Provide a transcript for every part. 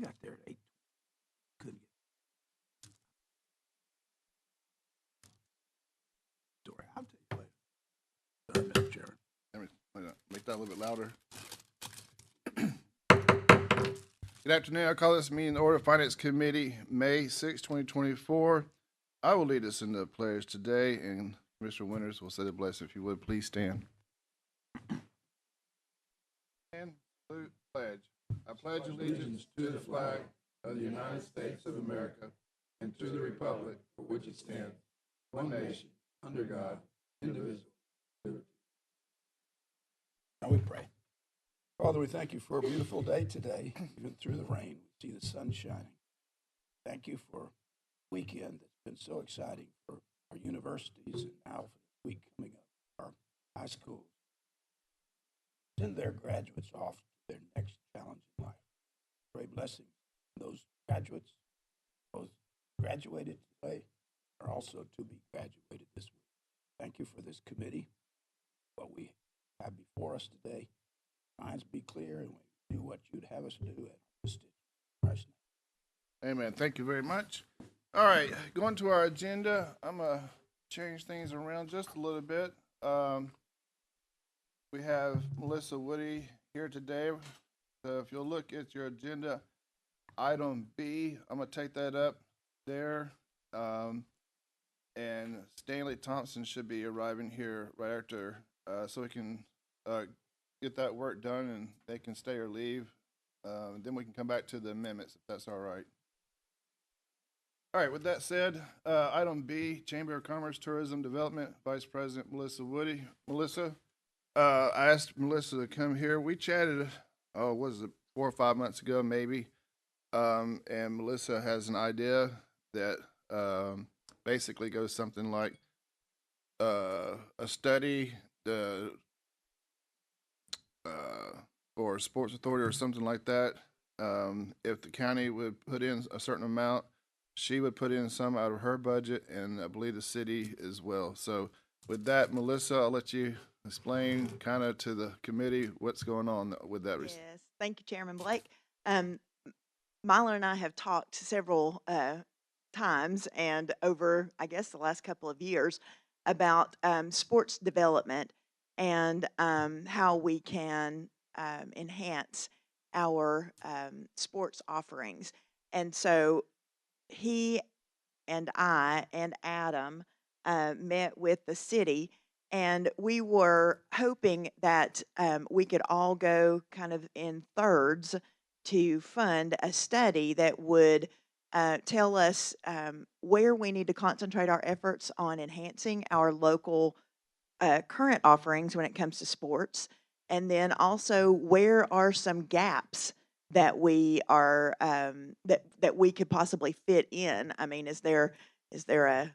got there at 8. Couldn't get. Story. I'll tell you later. Sorry, Mr. Chairman. Let me make that a little bit louder. Good afternoon. I call this meeting to order. Finance Committee, May 6, 2024. I will lead us in the pledge today, and Mr. Winters will say the blessing. If you would, please stand. And salute pledge. I pledge allegiance to the flag of the United States of America and to the republic for which it stands, one nation, under God, indivisible. Now we pray. Father, we thank you for a beautiful day today. Even through the rain, we see the sun shining. Thank you for a weekend that's been so exciting for our universities and now for the week coming up, our high schools. Send their graduates off to their next challenge in life. Pray blessings on those graduates, both graduated today, are also to be graduated this week. Thank you for this committee, what we have before us today. Minds be clear, and we do what you'd have us do at this Christ's name. Amen. Thank you very much. All right, going to our agenda, I'm going to change things around just a little bit. We have Melissa Woody here today. So if you'll look at your agenda, item B, I'm going to take that up there. And Stanley Thompson should be arriving here right after, so we can get that work done and they can stay or leave. Then we can come back to the amendments if that's all right. All right, with that said, item B, Chamber of Commerce, Tourism Development, Vice President Melissa Woody. Melissa, I asked Melissa to come here. We chatted, was it 4 or 5 months ago, maybe? And Melissa has an idea that basically goes something like a study for Sports Authority or something like that. If the county would put in a certain amount, she would put in some out of her budget, and I believe the city as well. So with that, Melissa, I'll let you explain kind of to the committee what's going on with that. Yes, thank you, Chairman Blake. Mylon and I have talked several times and over, I guess, the last couple of years about sports development and how we can enhance our sports offerings. And so he and I and Adam met with the city, and we were hoping that we could all go kind of in thirds to fund a study that would tell us where we need to concentrate our efforts on enhancing our local current offerings when it comes to sports, and then also where are some gaps that we are that we could possibly fit in. I mean, is there a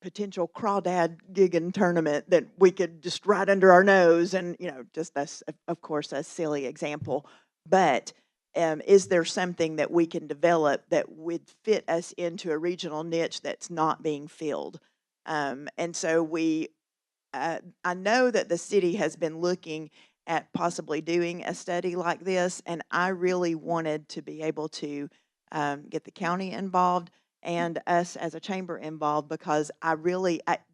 potential crawdad gigging tournament that we could just right under our nose? And just that's of course a silly example, but is there something that we can develop that would fit us into a regional niche that's not being filled? And so I know that the city has been looking at possibly doing a study like this, and I really wanted to be able to get the county involved and us as a chamber involved, because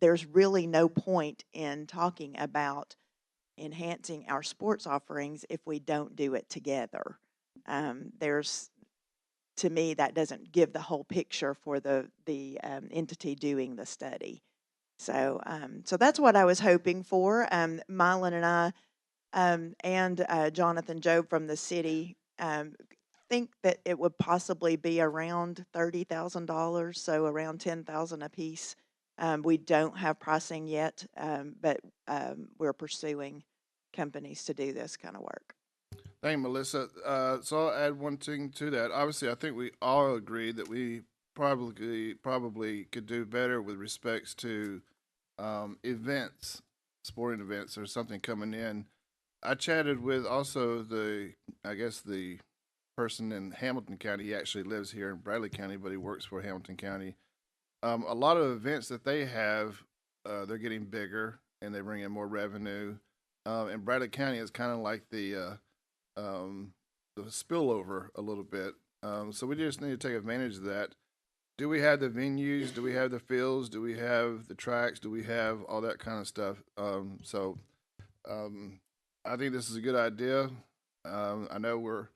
there's really no point in talking about enhancing our sports offerings if we don't do it together. To me, that doesn't give the whole picture for the entity doing the study. So that's what I was hoping for. Mylon and I and Jonathan Job from the city think that it would possibly be around $30,000, so around $10,000 a piece. We don't have pricing yet, but we're pursuing companies to do this kind of work. Thank you, Melissa. So I'll add one thing to that. Obviously, I think we all agree that we probably could do better with respects to events, sporting events, or something coming in. I chatted with also the person in Hamilton County. He actually lives here in Bradley County, but he works for Hamilton County. A lot of events that they have, they're getting bigger and they bring in more revenue. And Bradley County is kind of like the spillover a little bit. So we just need to take advantage of that. Do we have the venues? Do we have the fields? Do we have the tracks? Do we have all that kind of stuff? I think this is a good idea. I know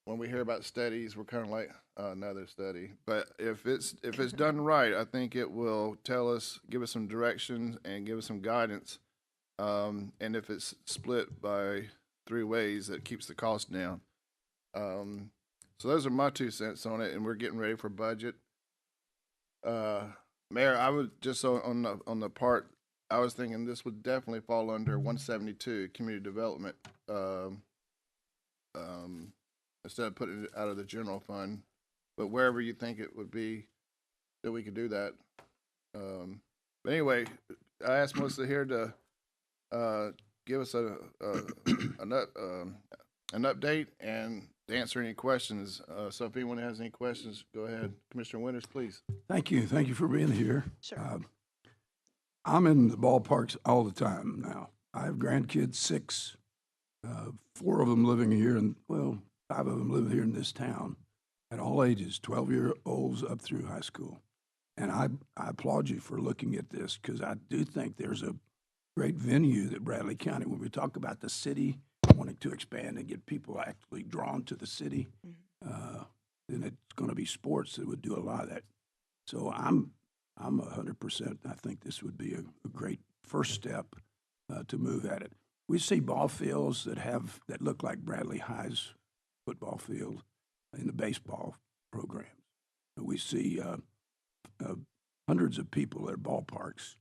when we hear about studies, we're kind of like another study. But if it's done right, I think it will give us some direction and give us some guidance. And if it's split by 3 ways, that keeps the cost down. So those are my 2 cents on it, and we're getting ready for budget. Mayor, I would just on the part, I was thinking this would definitely fall under 172 community development. Instead of putting it out of the general fund, but wherever you think it would be that we could do that. But anyway, I asked Melissa here to give us an update and to answer any questions. So if anyone has any questions, go ahead. Commissioner Winters, please. Thank you. Thank you for being here. Sure. I'm in the ballparks all the time now. I have grandkids, 6, 4 of them living here, and 5 of them live here in this town at all ages, 12-year-olds up through high school. And I applaud you for looking at this, because I do think there's a great venue that Bradley County, when we talk about the city wanting to expand and get people actually drawn to the city, then it's going to be sports that would do a lot of that. So I'm 100%. I think this would be a great first step to move at it. We see ball fields that look like Bradley High's football field in the baseball programs. We see hundreds of people at ballparks,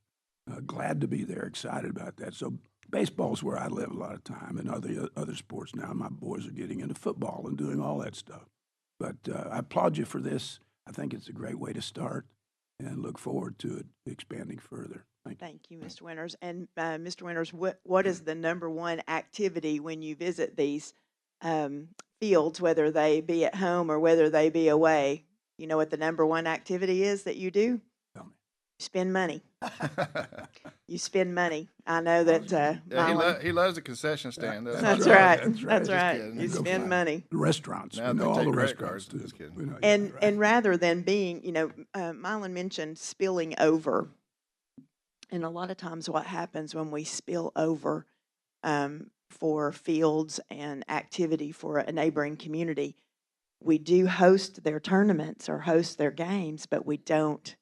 glad to be there, excited about that. So baseball's where I live a lot of time, and other sports now. My boys are getting into football and doing all that stuff. But I applaud you for this. I think it's a great way to start, and look forward to it expanding further. Thank you. Thank you, Mr. Winters. And Mr. Winters, what is the number one activity when you visit these fields, whether they be at home or whether they be away? You know what the number one activity is that you do? Tell me. Spend money. You spend money. I know that. Yeah, he loves the concession stand. That's right. right. That's right. That's Just right. kidding. You Go spend find money. The restaurants. Now We they know all take the credit restaurants cards. too. Just kidding. We know, And yeah, right. and rather than being, Mylon mentioned spilling over, and a lot of times what happens when we spill over for fields and activity for a neighboring community, we do host their tournaments or host their games, but we don't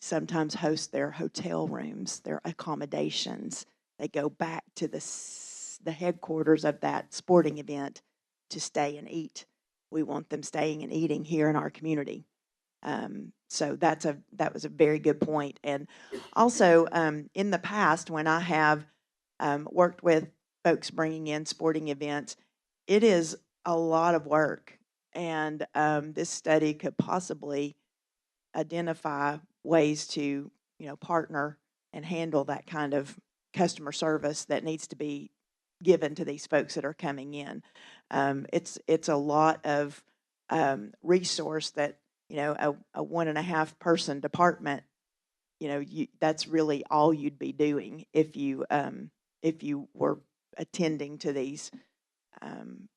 sometimes host their hotel rooms, their accommodations. They go back to the headquarters of that sporting event to stay and eat. We want them staying and eating here in our community. So that was a very good point. And also, in the past, when I have worked with folks bringing in sporting events, it is a lot of work. And this study could possibly identify ways to, partner and handle that kind of customer service that needs to be given to these folks that are coming in. It's a lot of resource that, a 1.5 person department, that's really all you'd be doing if you were attending to these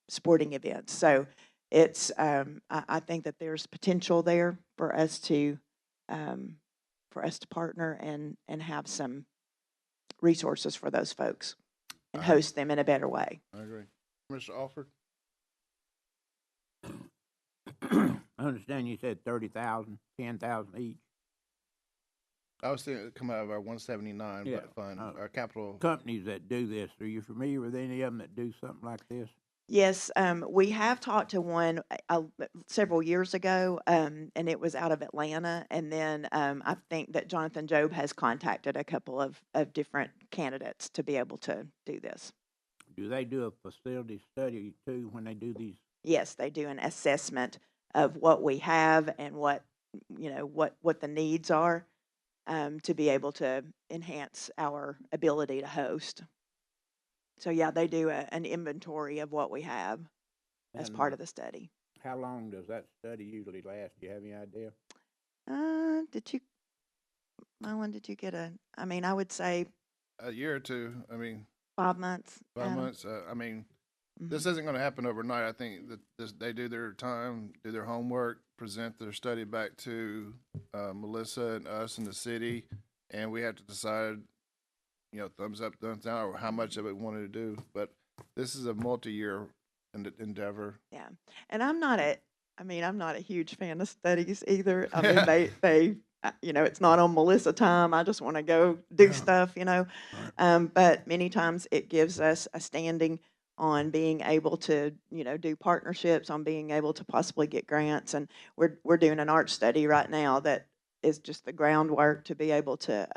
sporting events. So it's I think that there's potential there for us to partner and have some resources for those folks and host them in a better way. I agree. Mr. Alford? I understand you said 30,000, 10,000 each. I was thinking it'd come out of our 179 Yeah, fund, our capital. Companies that do this, are you familiar with any of them that do something like this? Yes, we have talked to one several years ago, and it was out of Atlanta. And then I think that Jonathan Job has contacted a couple of different candidates to be able to do this. Do they do a facility study too when they do these? Yes, they do an assessment of what we have and what the needs are to be able to enhance our ability to host. So yeah, they do an inventory of what we have as part of the study. How long does that study usually last? Do you have any idea? Mylan, did you get I would say A year or two. 5 months. 5 Adam. months. This isn't going to happen overnight. I think that they do their time, do their homework, present their study back to Melissa and us in the city, and we have to decide, thumbs up, thumbs down, or how much of it we wanted to do. But this is a multi-year endeavor. Yeah, and I'm not a huge fan of studies either. I mean, they it's not on Melissa time. I just want to go do stuff. But many times it gives us a standing on being able to, do partnerships, on being able to possibly get grants. And we're doing an art study right now that is just the groundwork to be able to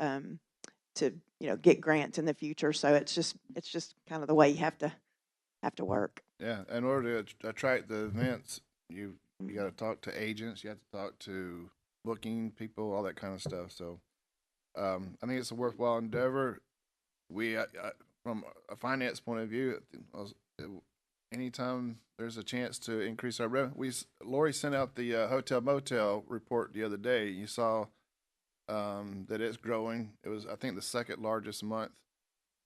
get grants in the future. So it's just kind of the way you have to work. Yeah, in order to attract the events, you got to talk to agents, you have to talk to booking people, all that kind of stuff. So I think it's a worthwhile endeavor. We, from a finance point of view, anytime there's a chance to increase our revenue, Lori sent out the hotel motel report the other day. You saw that it's growing. It was, I think, the second largest month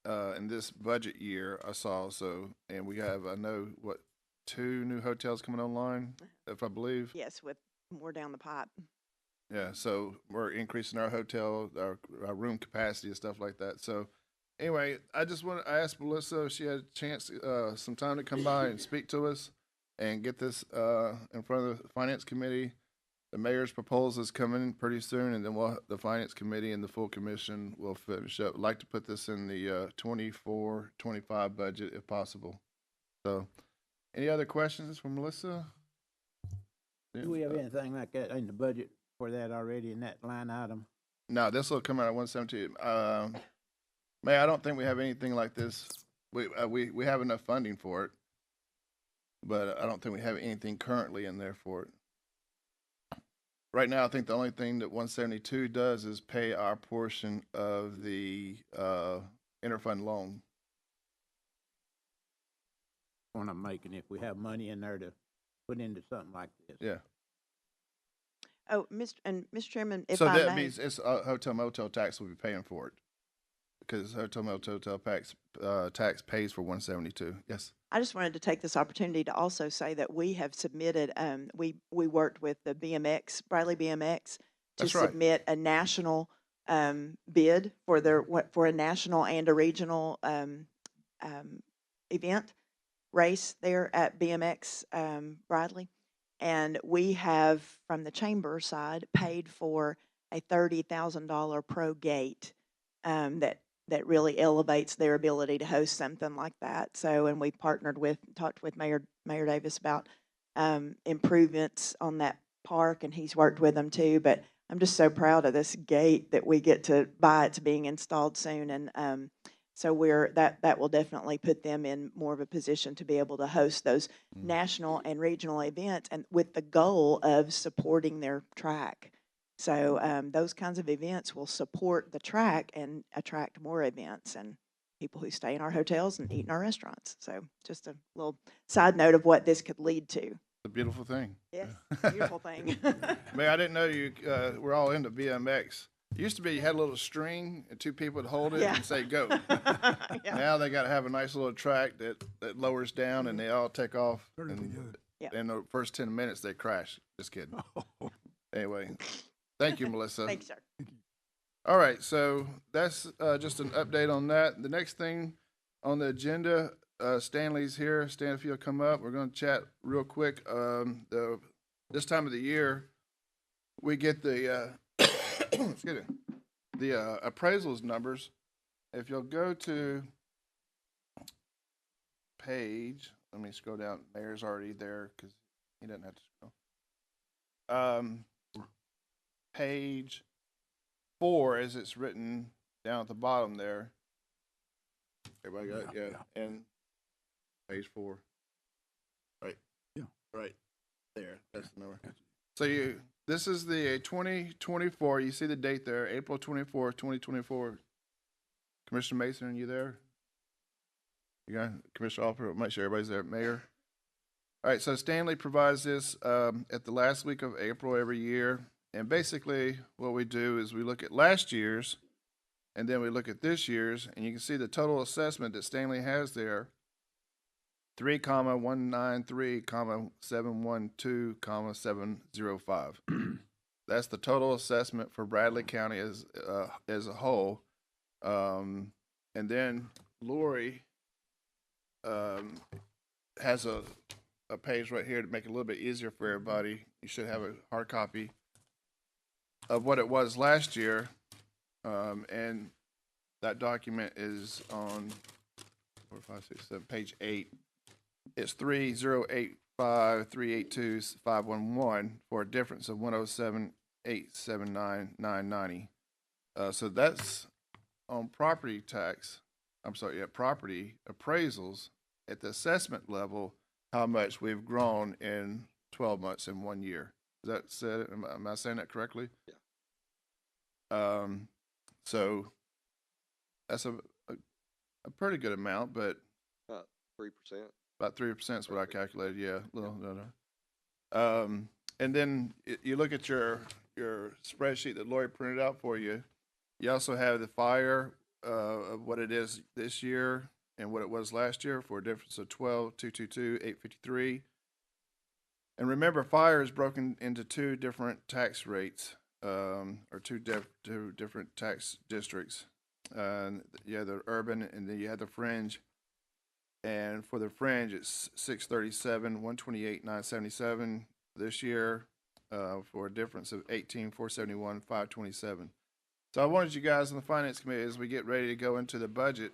in this budget year I saw. So, and we have, I know, 2 new hotels coming online, if I believe. Yes, with more down the pipe. Yeah, so we're increasing our hotel, our room capacity and stuff like that. So anyway, I asked Melissa if she had a chance, some time to come by and speak to us and get this in front of the finance committee. The mayor's proposal is coming pretty soon, and then the finance committee and the full commission will finish up. I'd like to put this in the 24-25 budget if possible. So, any other questions from Melissa? Do we have anything like that in the budget for that already in that line item? No, this will come out at 117. Mayor, I don't think we have anything like this. We have enough funding for it, but I don't think we have anything currently in there for it. Right now, I think the only thing that 172 does is pay our portion of the interfund loan. One I'm making, if we have money in there to put into something like this. Yeah. Oh, Mr. Chairman, if So I that may. means it's hotel motel tax will be paying for it because hotel motel tax pays for 172. Yes. I just wanted to take this opportunity to also say that we have submitted, we worked with the Bradley BMX to That's right. submit a national bid for a national and a regional event race there at BMX Bradley. And we have, from the chamber side, paid for a $30,000 pro gate that really elevates their ability to host something like that. So, and we talked with Mayor Davis about improvements on that park, and he's worked with them too. But I'm just so proud of this gate that we get to buy. It's being installed soon, and so that will definitely put them in more of a position to be able to host those national and regional events, and with the goal of supporting their track. So those kinds of events will support the track and attract more events and people who stay in our hotels and eat in our restaurants. So just a little side note of what this could lead to. It's a beautiful thing. Yes, beautiful thing. Man, I didn't know you were all into BMX. It used to be you had a little string and 2 people would hold it Yeah. and say go. Yeah. Now they got to have a nice little track that lowers down and they all take off. And Yep. in the first 10 minutes they crash. Just kidding. Anyway, thank you, Melissa. Thanks, sir. All right, so that's just an update on that. The next thing on the agenda, Stanley's here. Stan, if you'll come up, we're going to chat real quick. This time of the year, we get the excuse me, the appraisals numbers. If you'll go to page, let me scroll down. Mayor's already there because he doesn't have to scroll. Page 4, as it's written down at the bottom there. Everybody got it? Yeah. And page 4. Right. Yeah. Right there. That's the number. So this is the 2024. You see the date there, April 24th, 2024. Commissioner Mason, are you there? You got Commissioner Alford. Make sure everybody's there. Mayor. All right. So Stanley provides this at the last week of April every year. And basically what we do is we look at last year's and then we look at this year's, and you can see the total assessment that Stanley has there 3,193,712,705. That's the total assessment for Bradley County as a whole. And then Lori has a page right here to make it a little bit easier for everybody. You should have a hard copy of what it was last year. And that document is on 4, 5, 6, 7, page 8. It's 3085382 for a difference of 107,879,990. So that's on property tax. Property appraisals at the assessment level. How much we've grown in 12 months in 1 year. Is that said? Am I saying that correctly? Yeah. So that's a pretty good amount, but 3%. about 3% is what I calculated. Yeah, and then you look at your spreadsheet that Lori printed out for you. You also have the fire of what it is this year and what it was last year for a difference of 12,222,853. And remember, fire is broken into two different tax rates, or two different tax districts. You have the urban, and then you have the fringe. And for the fringe, it's 637, 128, 977 this year, for a difference of 18,471, 527. So I wanted you guys on the finance committee, as we get ready to go into the budget,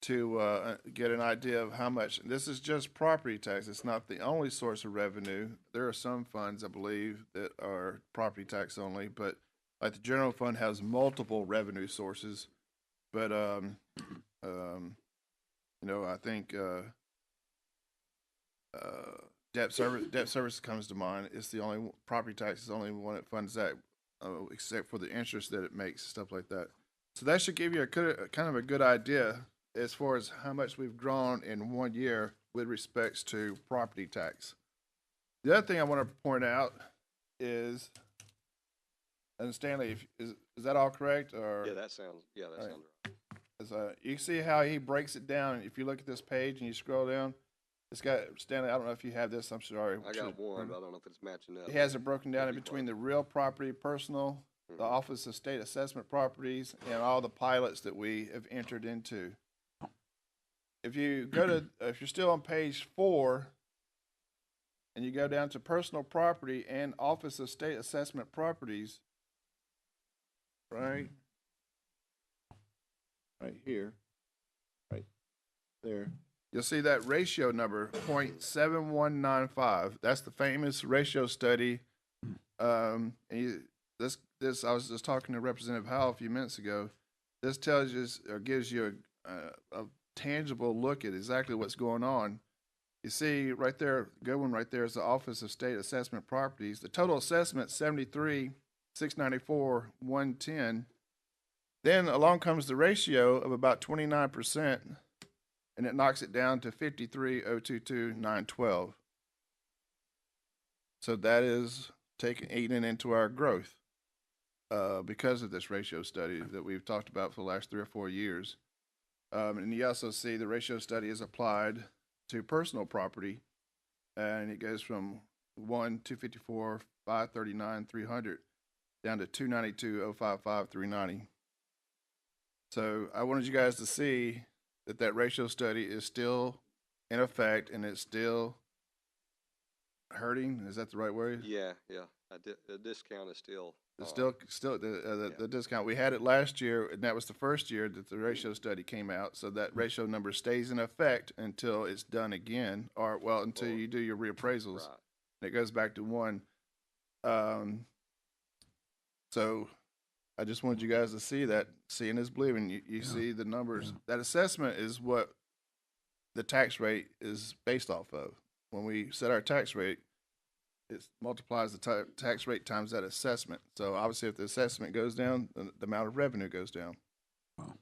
to get an idea of how much. This is just property tax. It's not the only source of revenue. There are some funds, I believe, that are property tax only, but like the general fund has multiple revenue sources. But I think debt service comes to mind. It's the only property tax is the only one that funds that, except for the interest that it makes, stuff like that. So that should give you a kind of a good idea as far as how much we've grown in 1 year with respects to property tax. The other thing I want to point out is, and Stanley, is that all correct? Or Yeah, that sounds right. You see how he breaks it down. If you look at this page and you scroll down, it's got, Stanley, I don't know if you have this. I'm sorry. I got one, but I don't know if it's matching up. He has it broken down in between the real property, personal, the Office of State Assessment Properties, and all the pilots that we have entered into. If you go to, if you're still on page 4, and you go down to personal property and Office of State Assessment Properties, right here, right there, you'll see that ratio number, 0.7195. That's the famous ratio study. And this I was just talking to Representative Howell a few minutes ago. This tells you, or gives you a tangible look at exactly what's going on. You see right there, good one right there is the Office of State Assessment Properties. The total assessment, 73,694, 110. Then along comes the ratio of about 29%, and it knocks it down to 53,022, 912. So that is eating into our growth because of this ratio study that we've talked about for the last 3 or 4 years. And you also see the ratio study is applied to personal property, and it goes from 254, 539, 300 down to 292, 055, 390. So I wanted you guys to see that ratio study is still in effect, and it's still hurting. Is that the right word? Yeah. The discount is still. It's still the discount. We had it last year, and that was the first year that the ratio study came out. So that ratio number stays in effect until it's done again, until you do your reappraisals. Right. And it goes back to 1. So I just wanted you guys to see that. Seeing is believing. You see the numbers. Yeah. That assessment is what the tax rate is based off of. When we set our tax rate, it multiplies the tax rate times that assessment. So obviously, if the assessment goes down, then the amount of revenue goes down. Wow.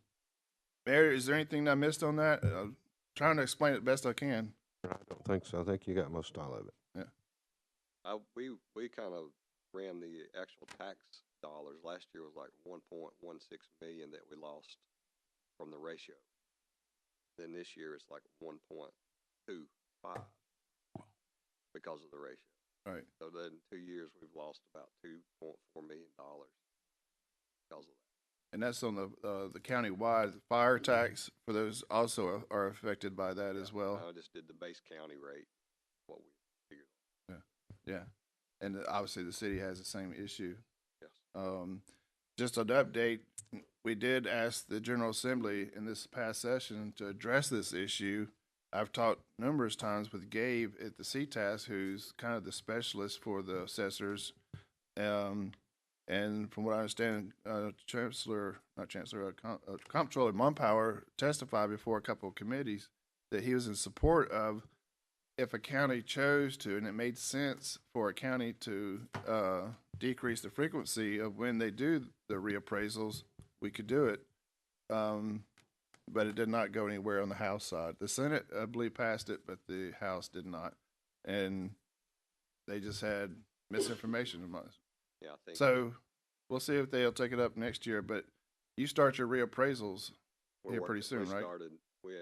Mary, is there anything I missed on that? I'm trying to explain it best I can. I don't think so. I think you got most all of it. Yeah. We kind of ran the actual tax dollars. Last year was like 1.16 million that we lost from the ratio. Then this year it's like 1.2 5 because of the ratio. Right. So then in 2 years, we've lost about $2.4 million because of that. And that's on the county-wide fire tax for those also are affected by that as well. I just did the base county rate, what we figured. Yeah. And obviously the city has the same issue. Yes. Just an update, we did ask the General Assembly in this past session to address this issue. I've talked numerous times with Gabe at the CTAS, who's kind of the specialist for the assessors. And from what I understand, Comptroller Mumpower testified before a couple of committees that he was in support of if a county chose to, and it made sense for a county to decrease the frequency of when they do the reappraisals, we could do it. But it did not go anywhere on the House side. The Senate, I believe, passed it, but the House did not. And they just had misinformation among us. Yeah, I think. So we'll see if they'll take it up next year. But you start your reappraisals we're here pretty working- soon, right? We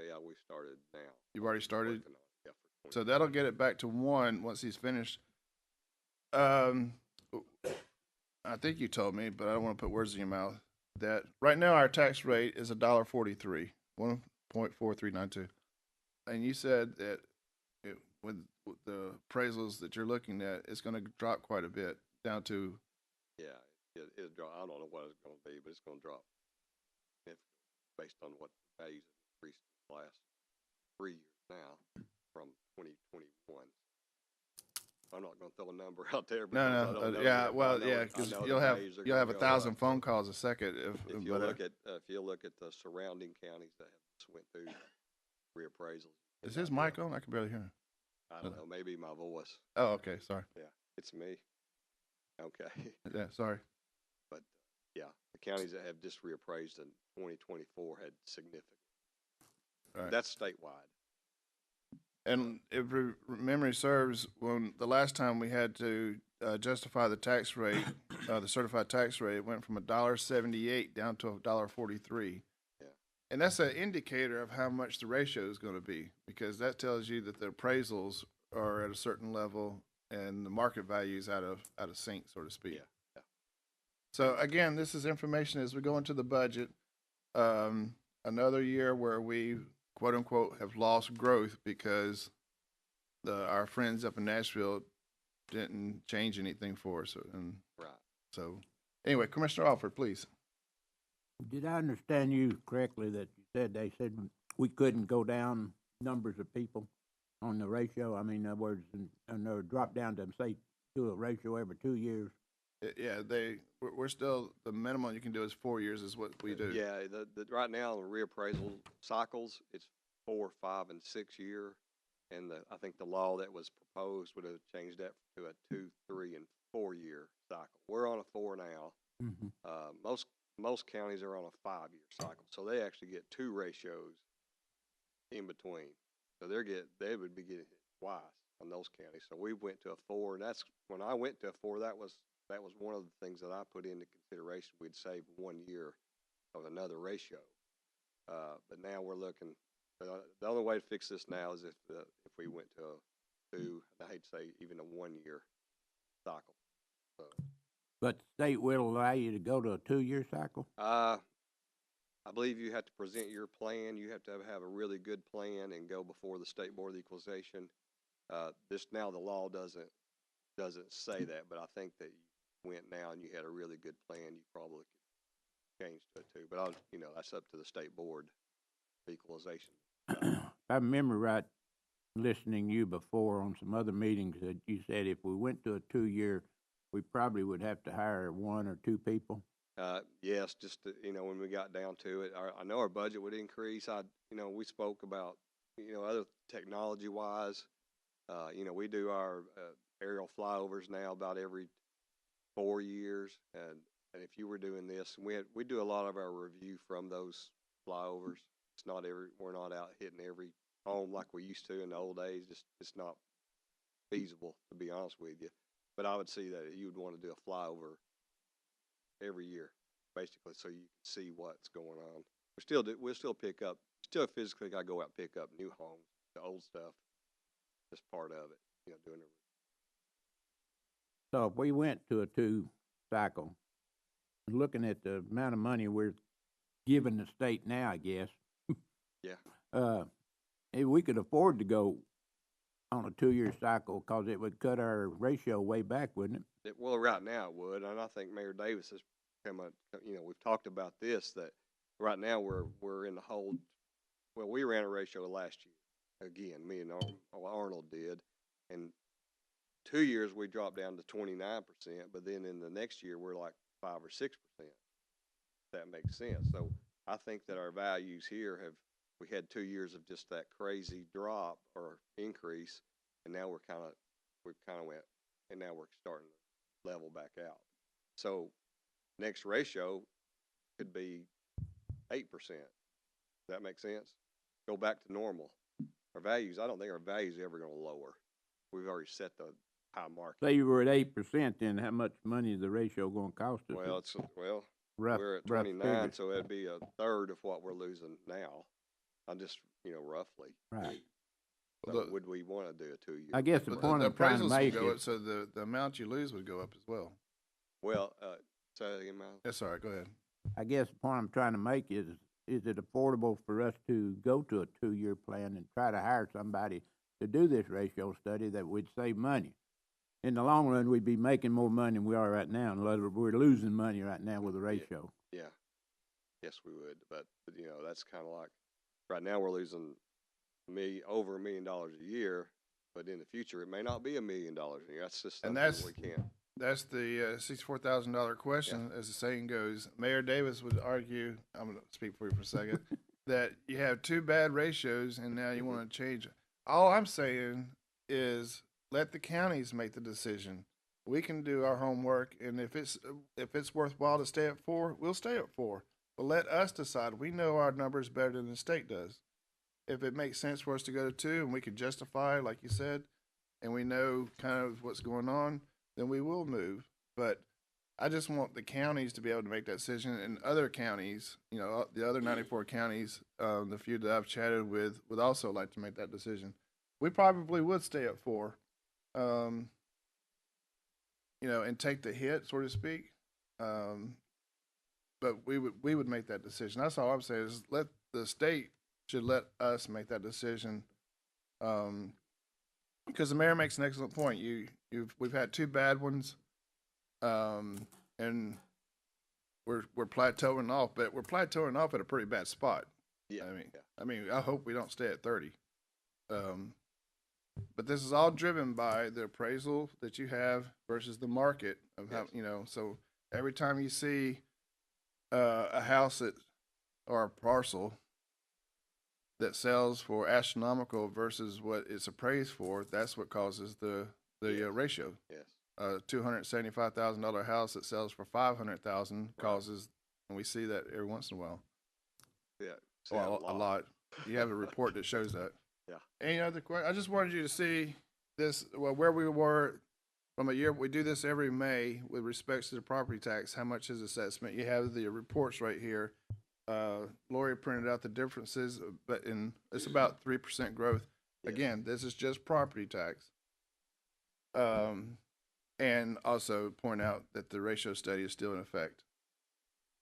started now. You've already started? Working on it, yeah, for So that'll get it back to 1 once he's finished. I think you told me, but I don't want to put words in your mouth, that right now our tax rate is $1.43, 1.4392. And you said that with the appraisals that you're looking at, it's going to drop quite a bit down to. Yeah, it'll drop. I don't know what it's going to be, but it's going to drop based on what the values have increased in the last 3 years now from 2021. I'm not going to throw a number out there. Because I don't know Yeah, yet, but well, I know yeah, I because know the you'll have values are you'll have gonna 1,000 go up. phone calls a second If you look at the surrounding counties that have just went through reappraisals. Is his mic on? I can barely hear him. I don't know. Maybe my voice. Oh, okay, sorry. Yeah, it's me. Okay. Yeah, sorry. But yeah, the counties that have just reappraised in 2024 had significant. Right. That's statewide. And if memory serves, when the last time we had to justify the tax rate, the certified tax rate, it went from $1.78 down to $1.43. Yeah. And that's an indicator of how much the ratio is going to be, because that tells you that the appraisals are at a certain level and the market value is out of sync, so to speak. Yeah. So again, this is information as we go into the budget. Another year where we, quote unquote, have lost growth because our friends up in Nashville didn't change anything for us. And Right. so anyway, Commissioner Alford, please. Did I understand you correctly that you said they said we couldn't go down numbers of people on the ratio? I mean, in other words, and or drop down to, say, do a ratio every 2 years? Yeah, we're still, the minimum you can do is 4 years is what we do. Yeah, right now, the reappraisal cycles, it's 4, 5, and 6 year. And I think the law that was proposed would have changed that to a 2, 3, and 4 year cycle. We're on a 4 now. Mm-hmm. Most counties are on a 5-year cycle, so they actually get 2 ratios in between. So they would be getting hit twice on those counties. So we went to a 4, and that's when I went to a 4. That was one of the things that I put into consideration. We'd save 1 year of another ratio, but now we're looking. The only way to fix this now is if we went to a 2. I hate to say even a 1 year cycle. So, But the state will allow you to go to a 2 year cycle? I believe you have to present your plan. You have to have a really good plan and go before the State Board of Equalization. The law doesn't say that, but I think that you went now and you had a really good plan, you probably could change to a 2. But that's up to the State Board of Equalization. If I remember right, listening to you before on some other meetings, that you said if we went to a 2 year, we probably would have to hire 1 or 2 people. Yes, just to, when we got down to it, I know our budget would increase. We spoke about, other technology wise. We do our aerial flyovers now about every 4 years, and if you were doing this, we do a lot of our review from those flyovers. We're not out hitting every home like we used to in the old days. It's not feasible, to be honest with you. But I would see that you would want to do a flyover every year, basically, so you can see what's going on. We'll still physically got to go out and pick up new homes, the old stuff. just part of it, doing it. So if we went to a 2 cycle, looking at the amount of money we're giving the state now, I guess. Yeah. If we could afford to go on a 2-year cycle, cause it would cut our ratio way back, wouldn't it? Well, right now it would, and I think Mayor Davis has come up, we've talked about this, that right now we're in the hold. Well, we ran a ratio last year. Again, me and Arnold did, and 2 years we dropped down to 29%, but then in the next year we're like 5 or 6%. That makes sense. So I think that our values here we had 2 years of just that crazy drop or increase, and now we kind of went, and now we're starting to level back out. So next ratio could be 8%. Does that make sense? Go back to normal. Our values, I don't think our values are ever going to lower. We've already set the high mark. Say you were at 8%, then how much money is the ratio gonna cost us? Well, Rough, we're at rough 29, figure. so it'd be a third of what we're losing now. I'm just, roughly. Right. So Well, would we want to do a 2 year? I guess the But point the I'm trying to appraisals make would go up, is, so the amount you lose would go up as well. Well, say that again, Miles. That's all right. Go ahead. I guess the point I'm trying to make is it affordable for us to go to a 2-year plan and try to hire somebody to do this ratio study that would save money? In the long run, we'd be making more money than we are right now, and we're losing money right now with the ratio. Yeah. Yes, we would. But that's kind of like right now we're losing over $1 million a year, but in the future it may not be $1 million a year. That's just And something we can't. That's the $64,000 question, as the saying goes. Mayor Davis would argue, I'm going to speak for you for a second, that you have 2 bad ratios and now you want to change it. All I'm saying is let the counties make the decision. We can do our homework, and if it's worthwhile to stay at 4, we'll stay at 4. But let us decide. We know our numbers better than the state does. If it makes sense for us to go to 2 and we can justify, like you said, and we know kind of what's going on, then we will move. But I just want the counties to be able to make that decision, and other counties, the other 94 counties, the few that I've chatted with, would also like to make that decision. We probably would stay at 4, and take the hit, so to speak. But we would make that decision. That's all I'm saying is let the state should let us make that decision. Because the mayor makes an excellent point. We've had 2 bad ones, and we're plateauing off, but we're plateauing off at a pretty bad spot. Yeah. I mean, I hope we don't stay at 30. But this is all driven by the appraisal that you have versus the market of how, so every time you see a house or a parcel that sells for astronomical versus what it's appraised for, that's what causes the ratio. Yes. $275,000 house that sells for $500,000 causes, and we see that every once in a while. Yeah. Well, a lot. You have a report that shows that. Yeah. Any other questions? I just wanted you to see this, where we were from a year. We do this every May with respects to the property tax. How much is assessment? You have the reports right here. Lori printed out the differences, but it's about 3% growth. Yes. Again, this is just property tax. And also point out that the ratio study is still in effect.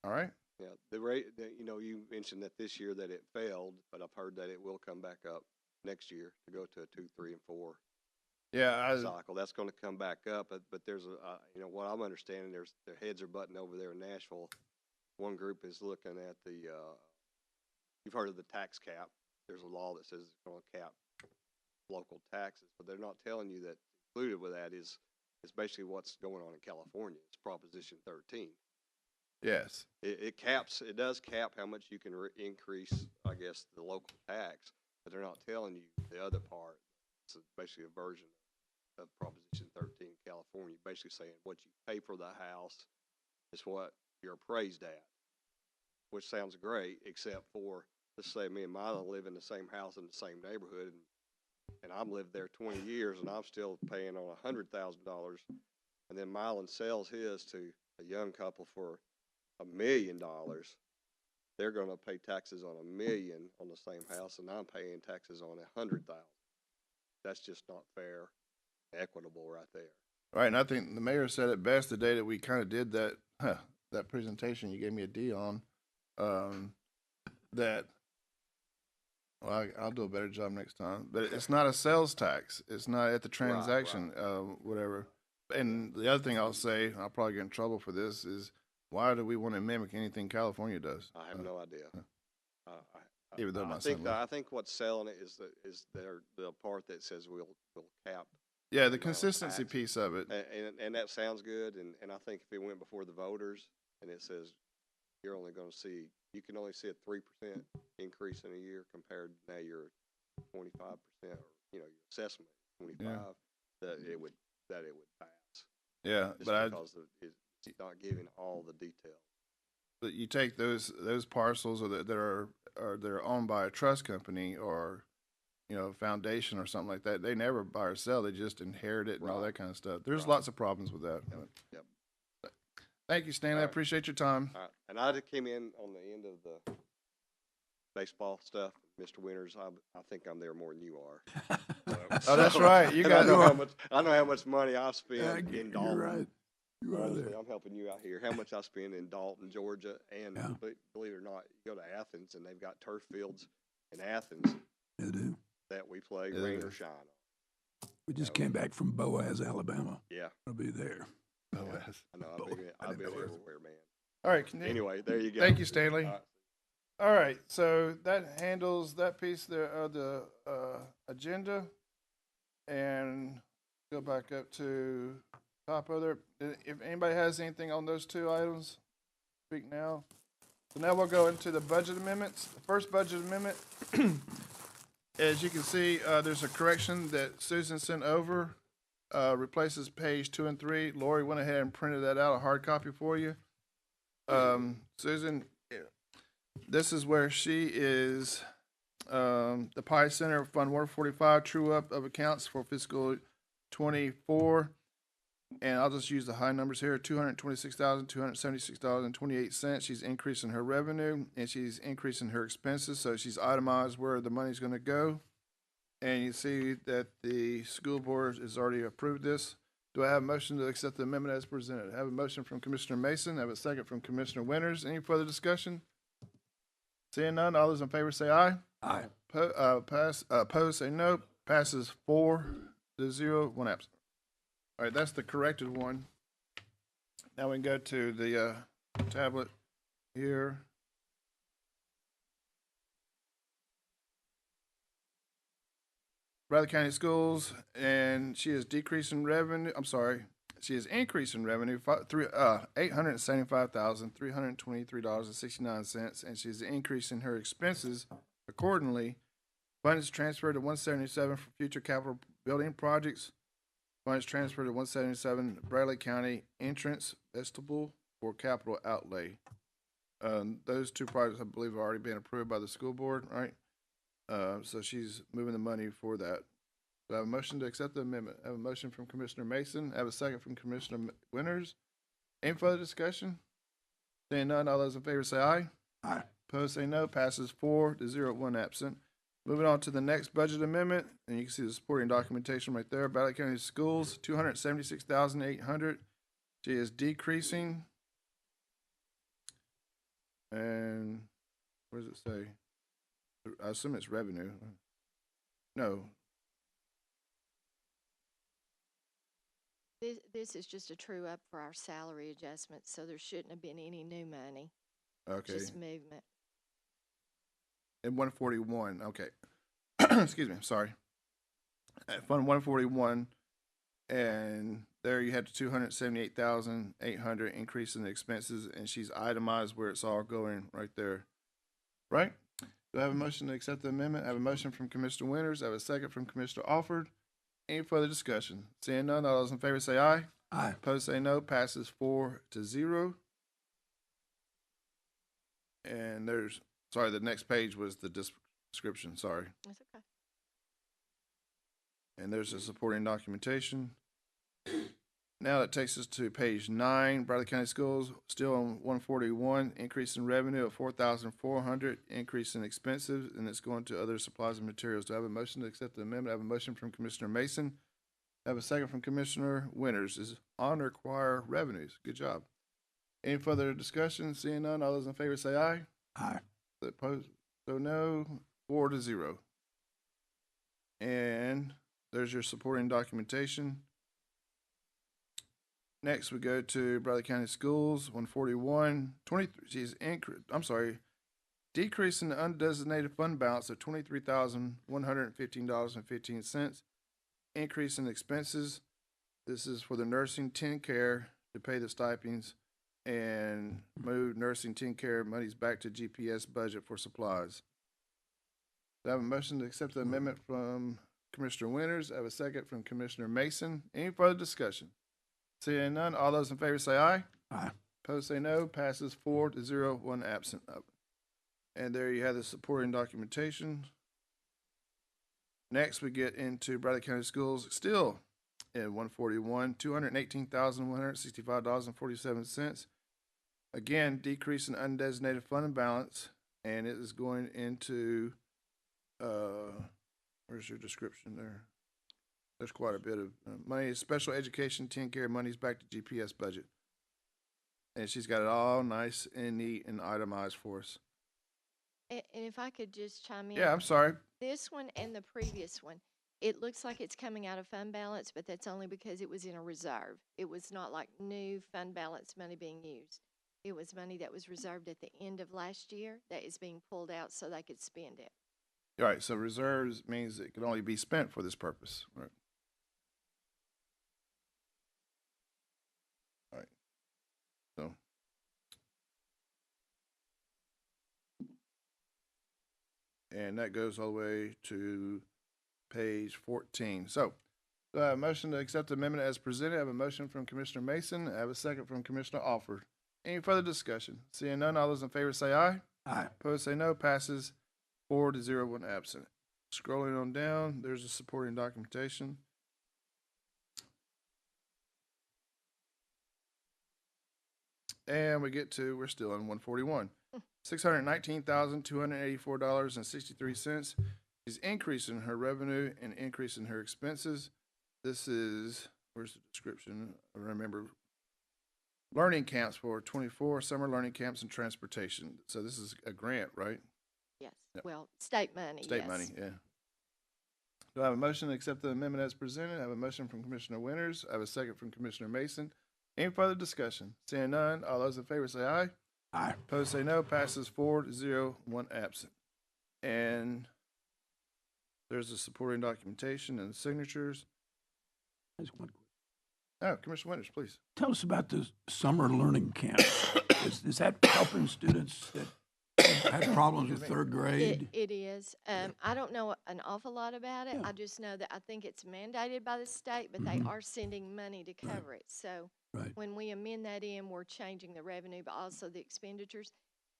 All right. Yeah. The rate, you mentioned that this year that it failed, but I've heard that it will come back up next year to go to a 2, 3, and 4 cycle. That's going to come back up, but there's what I'm understanding, their heads are butting over there in Nashville. One group is looking at you've heard of the tax cap. There's a law that says it's going to cap local taxes, but they're not telling you that included with that is basically what's going on in California. It's Proposition 13. Yes. It does cap how much you can increase, I guess, the local tax, but they're not telling you the other part. It's basically a version of Proposition 13 in California, basically saying what you pay for the house is what you're appraised at, which sounds great, except for, let's say me and Milo live in the same house in the same neighborhood, and I've lived there 20 years, and I'm still paying on $100,000, and then Milo sells his to a young couple for $1 million. They're going to pay taxes on $1 million on the same house, and I'm paying taxes on $100,000. that's just not fair, equitable right there. Right, and I think the mayor said it best the day that we kind of did that, that presentation you gave me a D on, that, well, I'll do a better job next time, but it's not a sales tax. It's not at the transaction, whatever. And the other thing I'll say, and I'll probably get in trouble for this, is why do we want to mimic anything California does? I have no idea. Even though my I think son that, lives- I think what's selling it is the part that says we'll cap. Yeah, the amount of consistency tax. piece of it. And that sounds good, and I think if it went before the voters, and it says you're only gonna see, you can only see a 3% increase in a year compared to now you're 25%, or, your assessment, 25, that it would pass. Yeah, Just but because it's not giving all the detail. but you take those parcels that are owned by a trust company or foundation or something like that. They never buy or sell. They just inherit it and all Right. that kind of stuff. There's Right. lots of problems with that. Yep. Thank you, Stanley. I All right. appreciate your time. All right, and I just came in on the end of the baseball stuff, Mr. Winters. I think I'm there more than you are. Oh, that's right. You And got I know how much money I've spent Yeah, in you're Dalton. right. You are Honestly, there. I'm helping you out here. How much I spend in Dalton, Georgia, and Yeah. believe it or not, you go to Athens and they've got turf fields in Athens They do. that we play Yeah, rain they or do. shine on. We just came back from Boaz, Alabama. Yeah, I'll be there. Boaz. I know. Boy, I've been I didn't know it was- everywhere, man. All right. Can you, Anyway, there you go. Thank you, Stanley. All right. All right. So that handles that piece there of the agenda, and go back up to top of there. If anybody has anything on those two items, speak now. So now we'll go into the budget amendments. The first budget amendment, as you can see, there's a correction that Susan sent over, replaces page 2 and 3. Lori went ahead and printed that out, a hard copy for you. Susan, this is where she is, the Pi Center Fund 145 true up of accounts for fiscal 24. And I'll just use the high numbers here, $226,276.28. She's increasing her revenue and she's increasing her expenses. So she's itemized where the money's going to go. And you see that the school board has already approved this. Do I have a motion to accept the amendment as presented? I have a motion from Commissioner Mason. I have a second from Commissioner Winters. Any further discussion? Seeing none, all those in favor say aye. Aye. Opposed say no. Passes 4-0, one absent. All right, that's the corrected one. Now we can go to the tablet here. Bradley County Schools, and she is decreasing revenue. I'm sorry, she is increasing revenue $875,323.69, and she's increasing her expenses accordingly. Funds transferred to 177 for future capital building projects. Funds transferred to 177 Bradley County entrance vestibule for capital outlay. Those two projects, I believe, have already been approved by the school board, right? So she's moving the money for that. So I have a motion to accept the amendment. I have a motion from Commissioner Mason. I have a second from Commissioner Winters. Any further discussion? Seeing none, all those in favor say aye. Aye. Opposed say no. Passes 4-0, one absent. Moving on to the next budget amendment, and you can see the supporting documentation right there. Bradley County Schools, $276,800. She is decreasing. And what does it say? I assume it's revenue. No. This is just a true up for our salary adjustment, so there shouldn't have been any new money, Okay. just movement. And 141. Okay. Excuse me. Sorry. At Fund 141, and there you had 278,800 increase in the expenses, and she's itemized where it's all going right there. Right? Do I have a motion to accept the amendment? I have a motion from Commissioner Winters. I have a second from Commissioner Alford. Any further discussion? Seeing none, all those in favor say aye. Aye. Opposed say no. Passes 4-0. And there's, sorry, the next page was the description, sorry. That's okay. And there's the supporting documentation. Now that takes us to page 9, Bradley County Schools, still on 141, increase in revenue of 4,400, increase in expenses, and it's going to other supplies and materials. Do I have a motion to accept the amendment? I have a motion from Commissioner Mason. I have a second from Commissioner Winters. Is honor choir revenues. Good job. Any further discussion? Seeing none, all those in favor say aye. Aye. Opposed, so no, 4-0. And there's your supporting documentation. Next, we go to Bradley County Schools, 141, 23, decrease in the undesignated fund balance of $23,115.15. Increase in expenses. This is for the nursing 10 care to pay the stipends and move nursing 10 care monies back to GPS budget for supplies. Do I have a motion to accept the amendment from Commissioner Winters? I have a second from Commissioner Mason. Any further discussion? Seeing none, all those in favor say aye. Aye. Opposed say no. Passes 4-0, 1 absent. And there you have the supporting documentation. Next, we get into Bradley County Schools, still in 141, $218,165.47. Again, decrease in undesignated fund balance, and it is going into, where's your description there? There's quite a bit of money. Special education 10 care monies back to GPS budget. And she's got it all nice and neat and itemized for us. And if I could just chime in. Yeah, I'm sorry. This one and the previous one, it looks like it's coming out of fund balance, but that's only because it was in a reserve. It was not like new fund balance money being used. It was money that was reserved at the end of last year that is being pulled out so they could spend it. All right, so reserves means it can only be spent for this purpose. Right. All right. So. And that goes all the way to page 14. So, I have a motion to accept the amendment as presented. I have a motion from Commissioner Mason. I have a second from Commissioner Alford. Any further discussion? Seeing none, all those in favor say aye. Aye. Opposed say no. Passes 4-0, 1 absent. Scrolling on down, there's the supporting documentation. And we get to, we're still on 141. $619,284.63 is increasing her revenue and increasing her expenses. This is, where's the description? I remember learning camps for 24 summer learning camps and transportation. So this is a grant, right? Yes. Yep. Well, state money. State yes. money, yeah. Do I have a motion to accept the amendment as presented? I have a motion from Commissioner Winters. I have a second from Commissioner Mason. Any further discussion? Seeing none, all those in favor say aye. Aye. Opposed say no. Passes 4-0, 1 absent. And there's the supporting documentation and the signatures. That's one question. Oh, Commissioner Winters, please. Tell us about the summer learning camp. Is that helping students that have problems with third grade? It is. I don't know an awful lot about it. Yeah. I just know that I think it's mandated by the state, but they are sending money to cover it. So Right. when we amend that in, we're changing the revenue, but also the expenditures.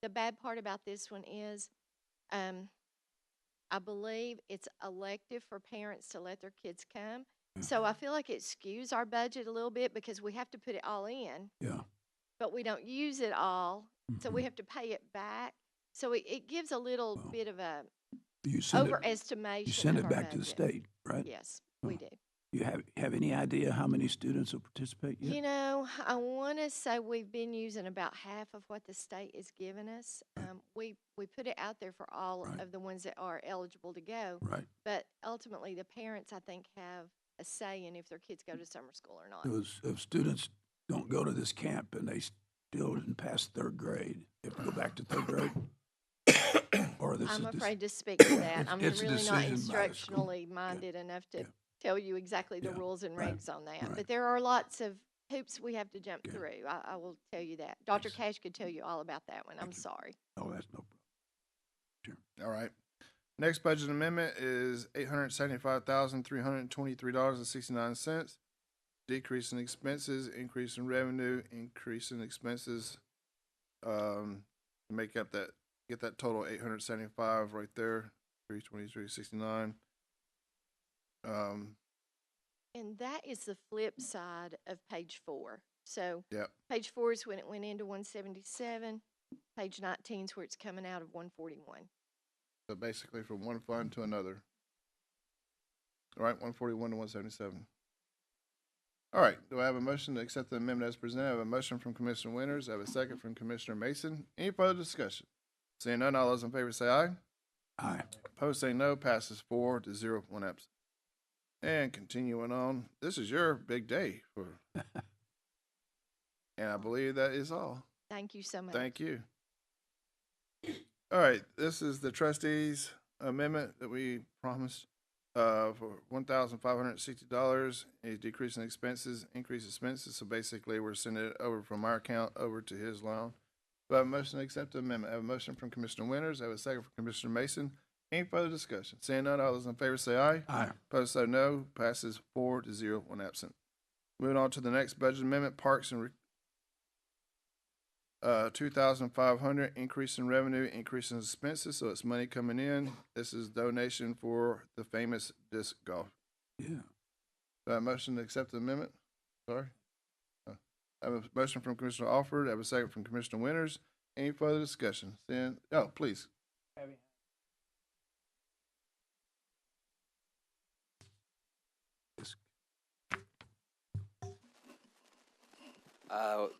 The bad part about this one is, I believe it's elective for parents to let their kids come. So I feel like it skews our budget a little bit because we have to put it all in, Yeah. but we don't use it all, so we have to pay it back. So it gives a little Well, bit of a You send it, overestimation. you send of it our back to the budget. state, right? Yes, we do. You have any idea how many students will participate yet? You know, I want to say we've been using about half of what the state is giving us. We put it out there for all Right. of the ones that are eligible to go, Right. but ultimately the parents, I think, have a say in if their kids go to summer school or not. So if students don't go to this camp and they still didn't pass third grade, they have to go back to third grade? Or this I'm is afraid to speak to that. It's- I'm it's a really not decision by the school. instructionally minded enough to Yeah. tell you exactly the Yeah. rules and Right. regs on that. Right. But there are lots of hoops we have to jump Okay. through. I will tell you that. Dr. Thanks. Cash could tell you all about that one. I'm you. sorry. Oh, that's no problem. All right. Next budget amendment is $875,323.69. Decrease in expenses, increase in revenue, increase in expenses. Make up that, get that total 875 right there, 323.69. And that is the flip side of page 4. So Yep. page 4 is when it went into 177. Page 19 is where it's coming out of 141. So basically from one fund to another. All right, 141 to 177. All right, do I have a motion to accept the amendment as presented? I have a motion from Commissioner Winters. I have a second from Commissioner Mason. Any further discussion? Seeing none, all those in favor say aye. Aye. Opposed say no. Passes 4-0, one absent. And continuing on, this is your big day for, and I believe that is all. Thank you so much. Thank you. All right, this is the trustees amendment that we promised for $1,560. A decrease in expenses, increase expenses. So basically, we're sending it over from our account over to his loan. Do I have a motion to accept the amendment? I have a motion from Commissioner Winters. I have a second from Commissioner Mason. Any further discussion? Seeing none, all those in favor say aye. Aye. Opposed say no. Passes 4-0, one absent. Moving on to the next budget amendment, Parks and 2,500 increase in revenue, increase in expenses, so it's money coming in. This is donation for the famous disc golf. Yeah. Do I have a motion to accept the amendment? Sorry. I have a motion from Commissioner Alford. I have a second from Commissioner Winters. Any further discussion? Seeing, oh, please.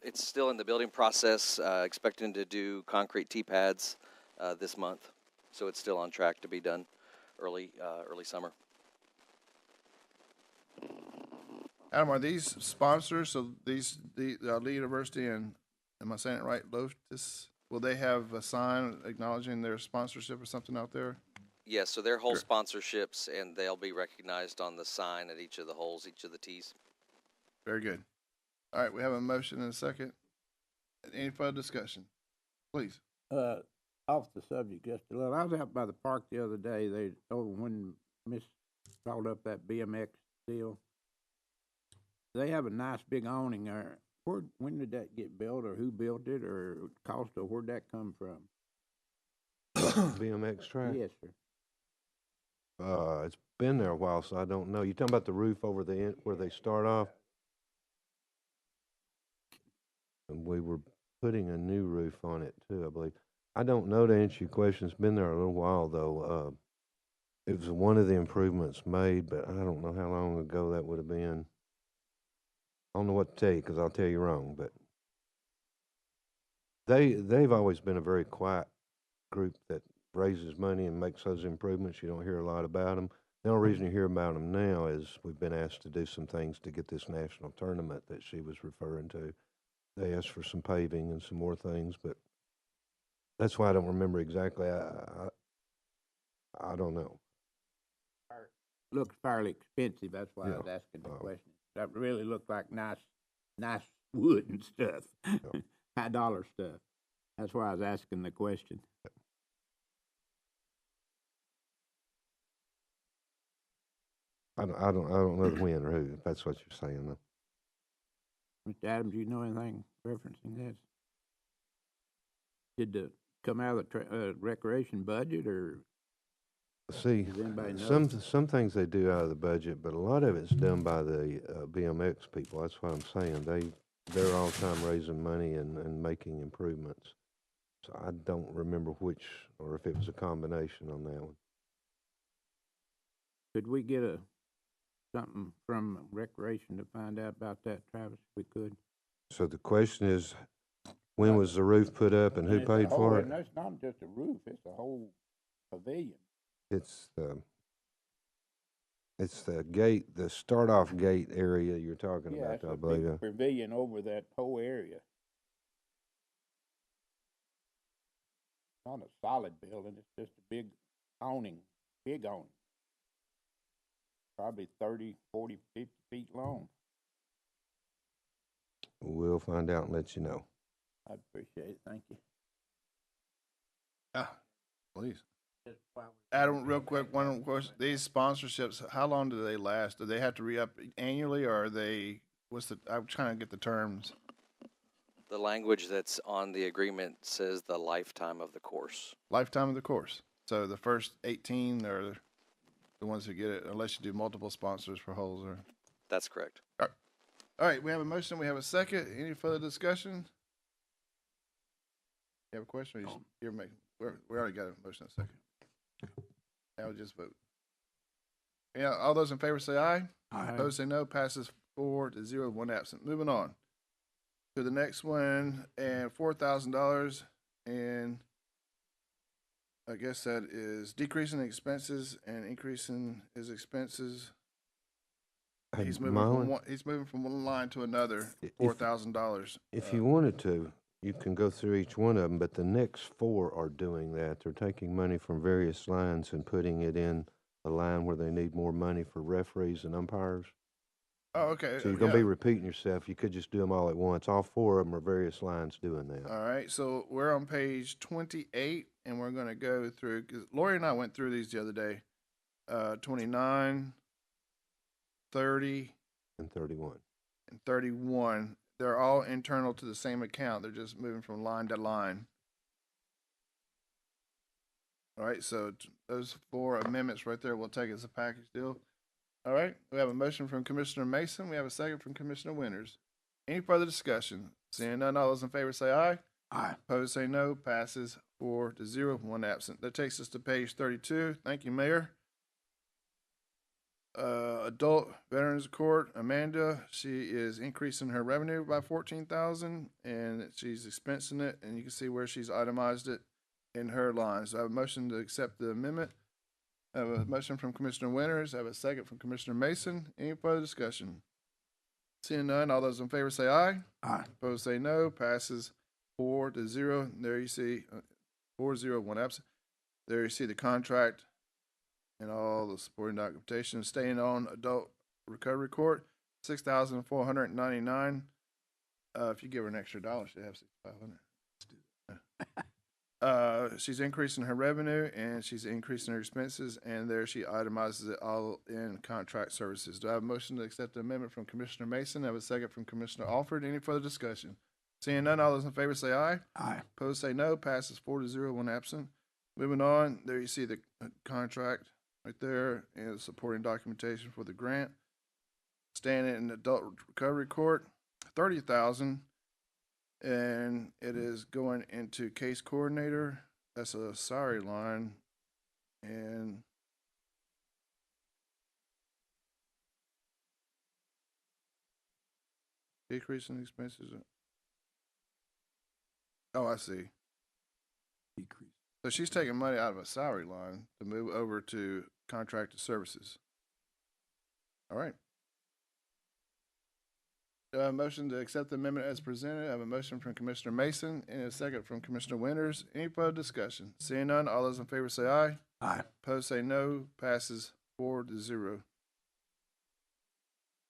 It's still in the building process, expecting to do concrete T-pads this month. So it's still on track to be done early summer. Adam, are these sponsors? So these, the Lee University and, am I saying it right, Lotus? Will they have a sign acknowledging their sponsorship or something out there? Yes, so they're whole Sure. sponsorships, and they'll be recognized on the sign at each of the holes, each of the tees. Very good. All right, we have a motion and a second. Any further discussion? Please. Off the subject just a little. I was out by the park the other day. When Miss brought up that BMX deal, they have a nice big awning there. When did that get built, or who built it, or cost, or where'd that come from? BMX track? Yes, sir. It's been there a while, so I don't know. You talking about the roof over the end where they start off? And we were putting a new roof on it too, I believe. I don't know to answer your question. It's been there a little while though. It was one of the improvements made, but I don't know how long ago that would have been. I don't know what to tell you because I'll tell you wrong, but they've always been a very quiet group that raises money and makes those improvements. You don't hear a lot about them. The only reason you hear about them now is we've been asked to do some things to get this national tournament that she was referring to. They asked for some paving and some more things, but that's why I don't remember exactly. I don't know. Looks fairly expensive. That's why I Yeah. was asking the question. That really looked like nice wood and stuff, high dollar stuff. That's why I was asking the question. I don't know the when or who, if that's what you're saying though. Mr. Adams, do you know anything referencing this? Did it come out of the recreation budget, or See, does anybody know? some things they do out of the budget, but a lot of it's done by the BMX people. That's what I'm saying. They're all the time raising money and making improvements. So I don't remember which, or if it was a combination on that one. Could we get something from recreation to find out about that, Travis, if we could? So the question is, when was the roof put up and who It's the paid for whole- it? and that's not just a roof, it's a whole pavilion. It's the gate, the start-off gate area you're talking Yeah, about, it's I a believe. big pavilion over that whole area. Not a solid building, it's just a big awning. Probably 30, 40, 50 feet long. We'll find out and let you know. I'd appreciate it, thank you. Please. Adam, real quick, one question. These sponsorships, how long do they last? Do they have to re-up annually, or are they, I'm trying to get the terms. The language that's on the agreement says the lifetime of the course. Lifetime of the course. So the first 18 are the ones who get it, unless you do multiple sponsors for holes, or? That's correct. All right, we have a motion, we have a second. Any further discussion? You have a question? Or you're making, we already got a motion and a second. Now we just vote. Yeah, all those in favor say aye. Aye. Opposed say no. Passes 4-0, one absent. Moving on to the next one, and $4,000, and I guess that is decreasing expenses and increasing his expenses. Hey, He's moving Marlon, from one. He's moving from one line to another. If- $4,000. if you wanted to, you can go through each one of them, but the next four are doing that. They're taking money from various lines and putting it in a line where they need more money for referees and umpires. Oh, okay. So you're gonna be yeah. repeating yourself. You could just do them all at once. All four of them are various lines doing that. All right, so we're on page 28, and we're going to go through, because Lori and I went through these the other day. 29, 30, And 31. and 31. They're all internal to the same account. They're just moving from line to line. All right, so those four amendments right there we'll take as a package deal. All right, we have a motion from Commissioner Mason. We have a second from Commissioner Winters. Any further discussion? Seeing none, all those in favor say aye. Aye. Opposed say no. Passes 4-0, one absent. That takes us to page 32. Thank you, Mayor. Adult Veterans Court, Amanda, she is increasing her revenue by 14,000, and she's expensing it, and you can see where she's itemized it in her lines. I have a motion to accept the amendment. I have a motion from Commissioner Winters. I have a second from Commissioner Mason. Any further discussion? Seeing none, all those in favor say aye. Aye. Opposed say no. Passes 4-0. There you see 4-0, one absent. There you see the contract and all the supporting documentation. Staying on Adult Recovery Court, $6,499. If you give her an extra dollar, she'll have $6,500. She's increasing her revenue and she's increasing her expenses, and there she itemizes it all in contract services. Do I have a motion to accept the amendment from Commissioner Mason? I have a second from Commissioner Alford. Any further discussion? Seeing none, all those in favor say aye. Aye. Opposed say no. Passes 4-0, one absent. Moving on, there you see the contract right there and the supporting documentation for the grant. Staying in Adult Recovery Court, $30,000. And it is going into case coordinator. That's a salary line. And decrease in expenses. Oh, I see. Decrease. So she's taking money out of a salary line to move over to contracted services. All right. Do I have a motion to accept the amendment as presented? I have a motion from Commissioner Mason and a second from Commissioner Winters. Any further discussion? Seeing none, all those in favor say aye. Aye. Opposed say no. Passes 4-0.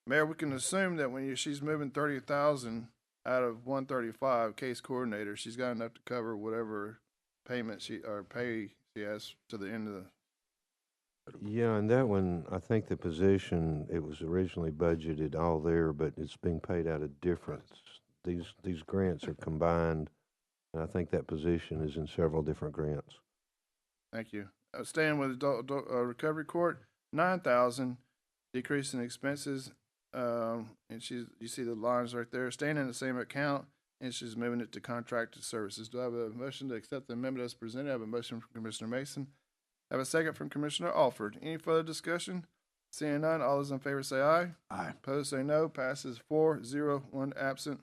Mayor, we can assume that when she's moving 30,000 out of 135 case coordinator, she's got enough to cover whatever payment pay she has to the end of the. Yeah, and that one, I think the position, it was originally budgeted all there, but it's being paid out of difference. These grants are combined, and I think that position is in several different grants. Thank you. Staying with Adult Recovery Court, 9,000, decrease in expenses, and you see the lines right there, staying in the same account, and she's moving it to contracted services. Do I have a motion to accept the amendment as presented? I have a motion from Commissioner Mason. I have a second from Commissioner Alford. Any further discussion? Seeing none, all those in favor say aye. Aye. Opposed say no. Passes 4-0, one absent.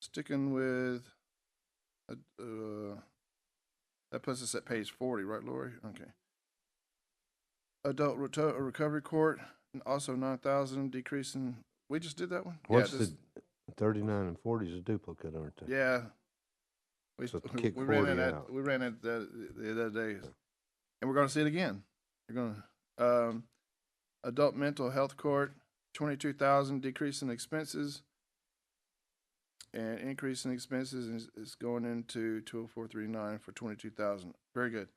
Sticking with, that puts us at page 40, right, Lori? Okay. Adult Recovery Court, also 9,000, decreasing. We just did that one? What's yeah, the 39 and 40 is a duplicate, aren't they? Yeah. We, So we, kick we ran 40 it out. we ran it the other day. And we're going to see it again. We're going to, Adult Mental Health Court, 22,000, decrease in expenses. And increase in expenses is going into 20439 for 22,000. Very good.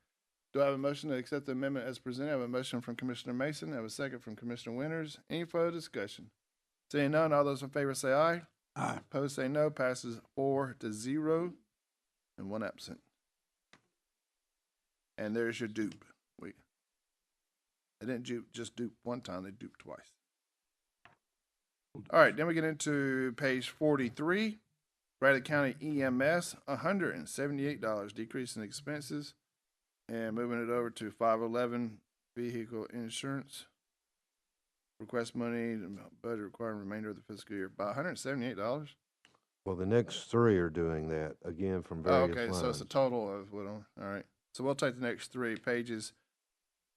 Do I have a motion to accept the amendment as presented? I have a motion from Commissioner Mason. I have a second from Commissioner Winters. Any further discussion? Seeing none, all those in favor say aye. Aye. Opposed say no. Passes 4-0, and one absent. And there's your dupe. They didn't just dupe one time; they duped twice. All right, then we get into page 43, Bradley County EMS, $178, decrease in expenses. And moving it over to 511, vehicle insurance. Request money, budget requiring remainder of the fiscal year by $178. Well, the next three are doing that, again, from Oh, various okay, lines. so it's a total of what, all right. So we'll take the next three pages,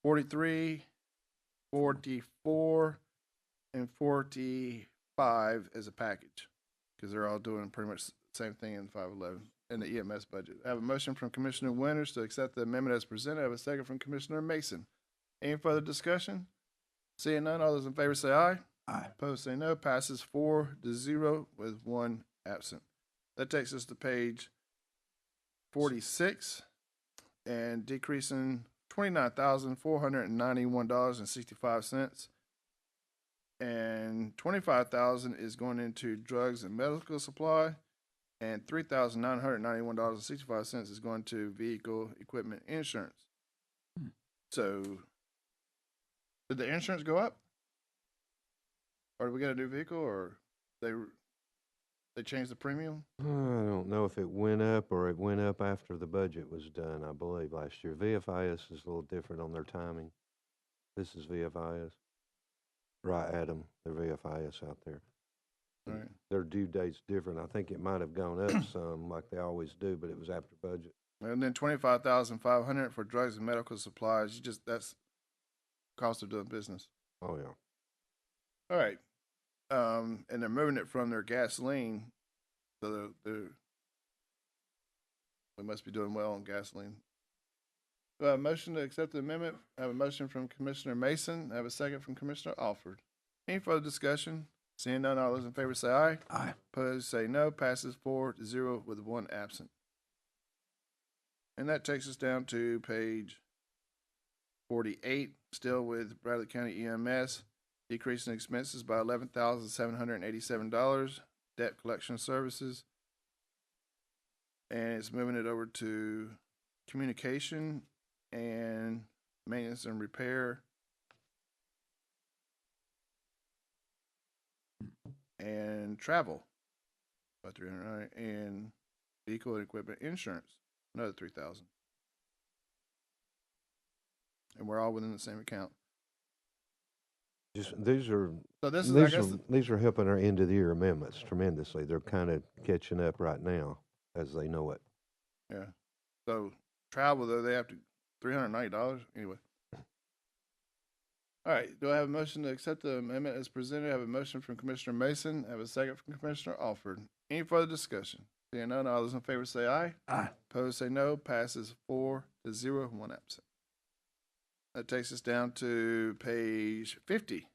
43, 44, and 45 as a package, because they're all doing pretty much the same thing in 511 in the EMS budget. I have a motion from Commissioner Winters to accept the amendment as presented. I have a second from Commissioner Mason. Any further discussion? Seeing none, all those in favor say aye. Aye. Opposed say no. Passes 4-0 with one absent. That takes us to page 46 and decreasing $29,491.65. And $25,000 is going into drugs and medical supply, and $3,991.65 is going to vehicle equipment insurance. So, did the insurance go up? Or did we get a new vehicle, or they changed the premium? I don't know if it went up or it went up after the budget was done, I believe, last year. VFIS is a little different on their timing. This is VFIS. Right, Adam, they're VFIS out there. Right. Their due date's different. I think it might have gone up some, like they always do, but it was after budget. And then $25,500 for drugs and medical supplies. That's cost of doing business. Oh, yeah. All right. And they're moving it from their gasoline, so we must be doing well on gasoline. Do I have a motion to accept the amendment? I have a motion from Commissioner Mason. I have a second from Commissioner Alford. Any further discussion? Seeing none, all those in favor say aye. Aye. Opposed say no. Passes 4-0 with one absent. And that takes us down to page 48, still with Bradley County EMS, decreasing expenses by $11,787, debt collection services. And it's moving it over to communication and maintenance and repair. And travel, about $300, and vehicle and equipment insurance, another $3,000. And we're all within the same account. Just, these are, So this is, I guess, these are helping our end of the year amendments tremendously. They're kind of catching up right now as they know it. yeah. So travel though, they have to $390 anyway. All right. Do I have a motion to accept the amendment as presented? I have a motion from Commissioner Mason. I have a second from Commissioner Alford. Any further discussion? Seeing none, all those in favor say aye. Aye. Opposed say no. Passes 4-0, one absent. That takes us down to page 50.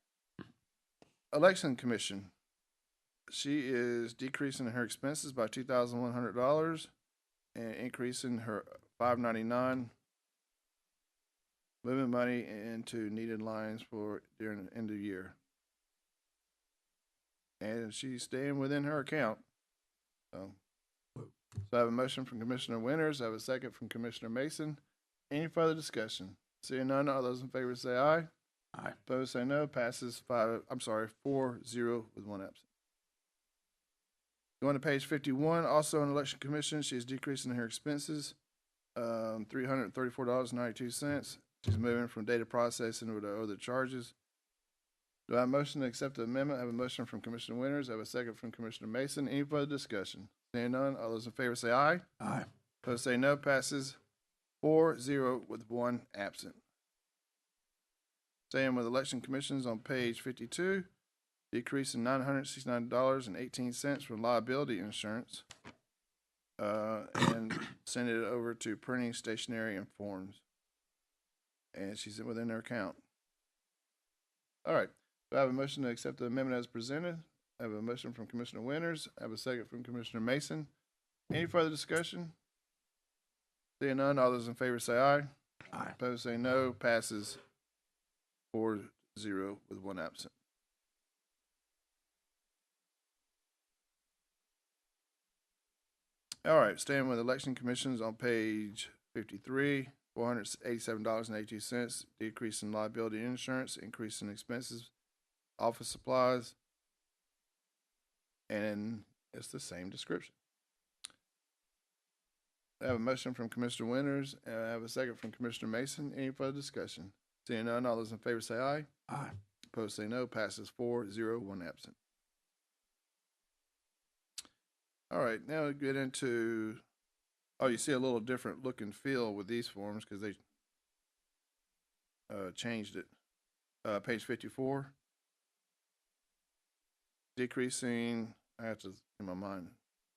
Election Commission. She is decreasing her expenses by $2,100 and increasing her $599. Moving money into needed lines for during the end of the year. And she's staying within her account. So I have a motion from Commissioner Winters. I have a second from Commissioner Mason. Any further discussion? Seeing none, all those in favor say aye. Aye. Opposed say no. Passes 4-0 with one absent. Going to page 51, also in Election Commission, she is decreasing her expenses, $334.92. She's moving from data processing to other charges. Do I have a motion to accept the amendment? I have a motion from Commissioner Winters. I have a second from Commissioner Mason. Any further discussion? Seeing none, all those in favor say aye. Aye. Opposed say no. Passes 4-0 with one absent. Staying with election commissions on page 52, decreasing $969.18 from liability insurance, and send it over to printing, stationery, and forms. And she's within her account. All right. Do I have a motion to accept the amendment as presented? I have a motion from Commissioner Winters. I have a second from Commissioner Mason. Any further discussion? Seeing none, all those in favor say aye. Aye. Opposed say no. Passes 4-0 with one absent. All right, staying with election commissions on page 53, $487.82, decrease in liability insurance, increase in expenses, office supplies, and it's the same description. I have a motion from Commissioner Winters, and I have a second from Commissioner Mason. Any further discussion? Seeing none, all those in favor say aye. Aye. Opposed say no. Passes 4-0, one absent. All right, now we get into, you see a little different look and feel with these forms because they changed it. Page 54. Decreasing, I have to, in my mind,